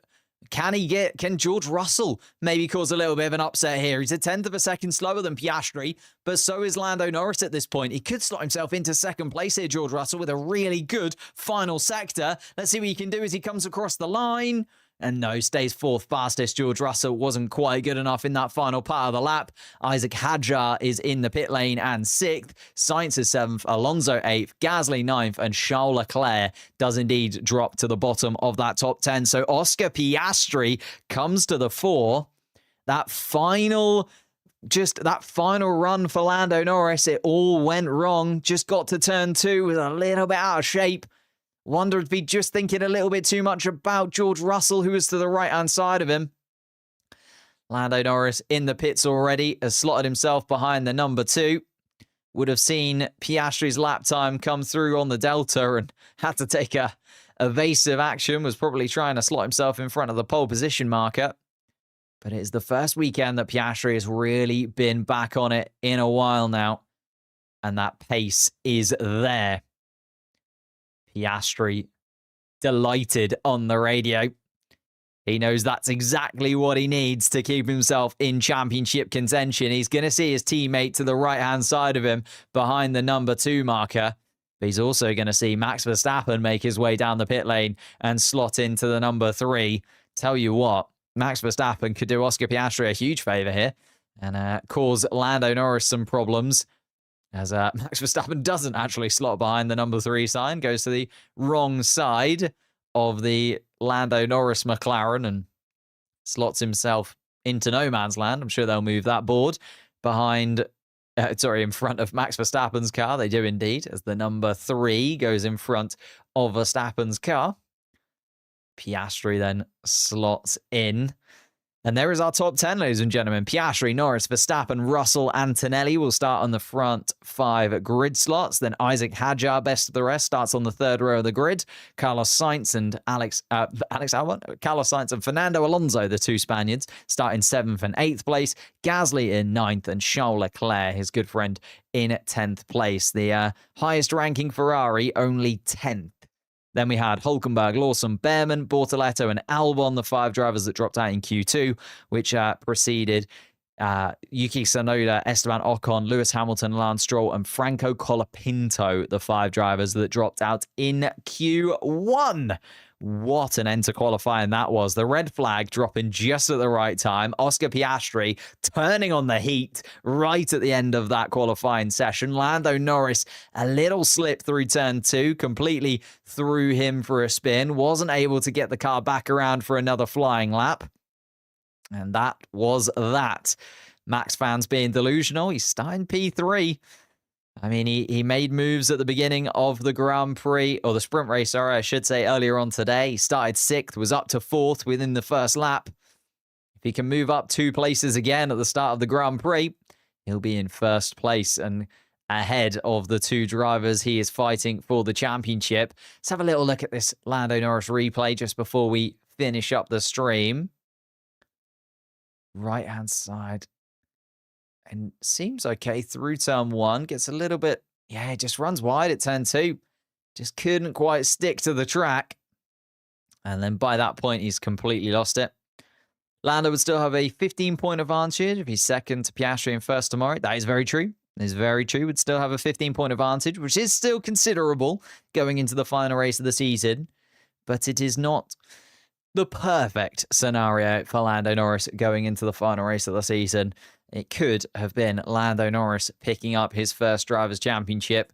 Can George Russell maybe cause a little bit of an upset here? He's a 1/10 of a second slower than Piastri, but so is Lando Norris at this point. He could slot himself into second place here, George Russell, with a really good final sector. Let's see what he can do as he comes across the line. And no, stays fourth fastest. George Russell wasn't quite good enough in that final part of the lap. Isaac Hadjar is in the pit lane and 6th. Sainz is 7th. Alonso 8th. Gasly 9th. And Charles Leclerc does indeed drop to the bottom of that top 10. So Oscar Piastri comes to the fore. That final run for Lando Norris, it all went wrong. Just got to turn 2, was a little bit out of shape. Wonder if he'd just thinking a little bit too much about George Russell, who was to the right-hand side of him. Lando Norris in the pits already, has slotted himself behind the number 2. Would have seen Piastri's lap time come through on the Delta and had to take a evasive action, was probably trying to slot himself in front of the pole position marker. But it is the first weekend that Piastri has really been back on it in a while now. And that pace is there. Piastri delighted on the radio. He knows that's exactly what he needs to keep himself in championship contention. He's going to see his teammate to the right-hand side of him behind the number 2 marker. But he's also going to see Max Verstappen make his way down the pit lane and slot into the number 3. Tell you what, Max Verstappen could do Oscar Piastri a huge favour here and cause Lando Norris some problems. As Max Verstappen doesn't actually slot behind the number 3 sign, goes to the wrong side of the Lando Norris McLaren and slots himself into no man's land. I'm sure they'll move that board in front of Max Verstappen's car. They do indeed, as the number 3 goes in front of Verstappen's car. Piastri then slots in. And there is our top 10, ladies and gentlemen. Piastri, Norris, Verstappen, Russell, Antonelli will start on the front 5 grid slots. Then Isaac Hadjar, best of the rest, starts on the 3rd row of the grid. Carlos Sainz and Carlos Sainz and Fernando Alonso, the 2 Spaniards, start in 7th and 8th place. Gasly in 9th and Charles Leclerc, his good friend, in 10th place. The highest ranking Ferrari, only 10th. Then we had Hulkenberg, Lawson, Behrman, Bortoletto, and Albon, the 5 drivers that dropped out in Q2, which preceded Yuki Tsunoda, Esteban Ocon, Lewis Hamilton, Lance Stroll, and Franco Colapinto, the 5 drivers that dropped out in Q1. What an end to qualifying that was. The red flag dropping just at the right time. Oscar Piastri turning on the heat right at the end of that qualifying session. Lando Norris, a little slip through turn 2, completely threw him for a spin. Wasn't able to get the car back around for another flying lap. And that was that. Max fans being delusional. He's starting P3. I mean, he made moves at the beginning of the Grand Prix, or the sprint race, sorry, I should say, earlier on today. He started 6th, was up to 4th within the first lap. If he can move up 2 places again at the start of the Grand Prix, he'll be in 1st place and ahead of the 2 drivers he is fighting for the championship. Let's have a little look at this Lando Norris replay just before we finish up the stream. Right-hand side. And seems okay through turn 1. Gets a little bit, just runs wide at turn 2. Just couldn't quite stick to the track. And then by that point, he's completely lost it. Lando would still have a 15-point advantage if he's second to Piastri and first tomorrow. That is very true. It is very true. Would still have a 15-point advantage, which is still considerable going into the final race of the season. But it is not the perfect scenario for Lando Norris going into the final race of the season. It could have been Lando Norris picking up his first Drivers' Championship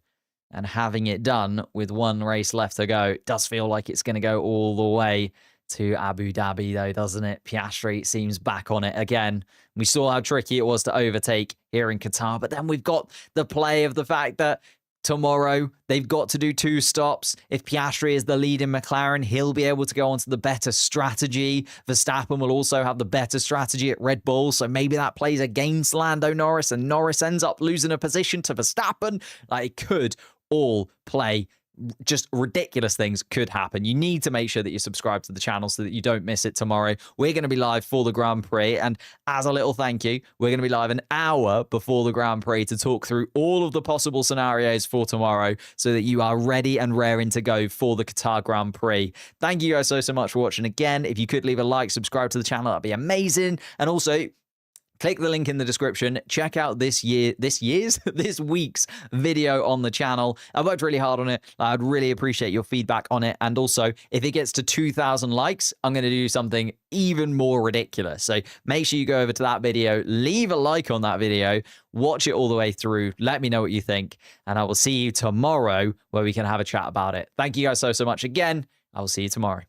and having it done with 1 race left to go. It does feel like it's going to go all the way to Abu Dhabi, though, doesn't it? Piastri seems back on it again. We saw how tricky it was to overtake here in Qatar, but then we've got the play of the fact that tomorrow they've got to do 2 stops. If Piastri is the lead in McLaren, he'll be able to go on to the better strategy. Verstappen will also have the better strategy at Red Bull, so maybe that plays against Lando Norris, and Norris ends up losing a position to Verstappen. Like, it could all play. Just ridiculous things could happen. You need to make sure that you're subscribed to the channel so that you don't miss it tomorrow. We're going to be live for the Grand Prix, and as a little thank you, we're going to be live an hour before the Grand Prix to talk through all of the possible scenarios for tomorrow so that you are ready and raring to go for the Qatar Grand Prix. Thank you guys so much for watching again. If you could leave a like, subscribe to the channel, that'd be amazing. And also, click the link in the description. Check out this week's video on the channel. I worked really hard on it. I'd really appreciate your feedback on it. And also, if it gets to 2,000 likes, I'm going to do something even more ridiculous. So make sure you go over to that video, leave a like on that video, watch it all the way through. Let me know what you think. And I will see you tomorrow where we can have a chat about it. Thank you guys so much again. I will see you tomorrow.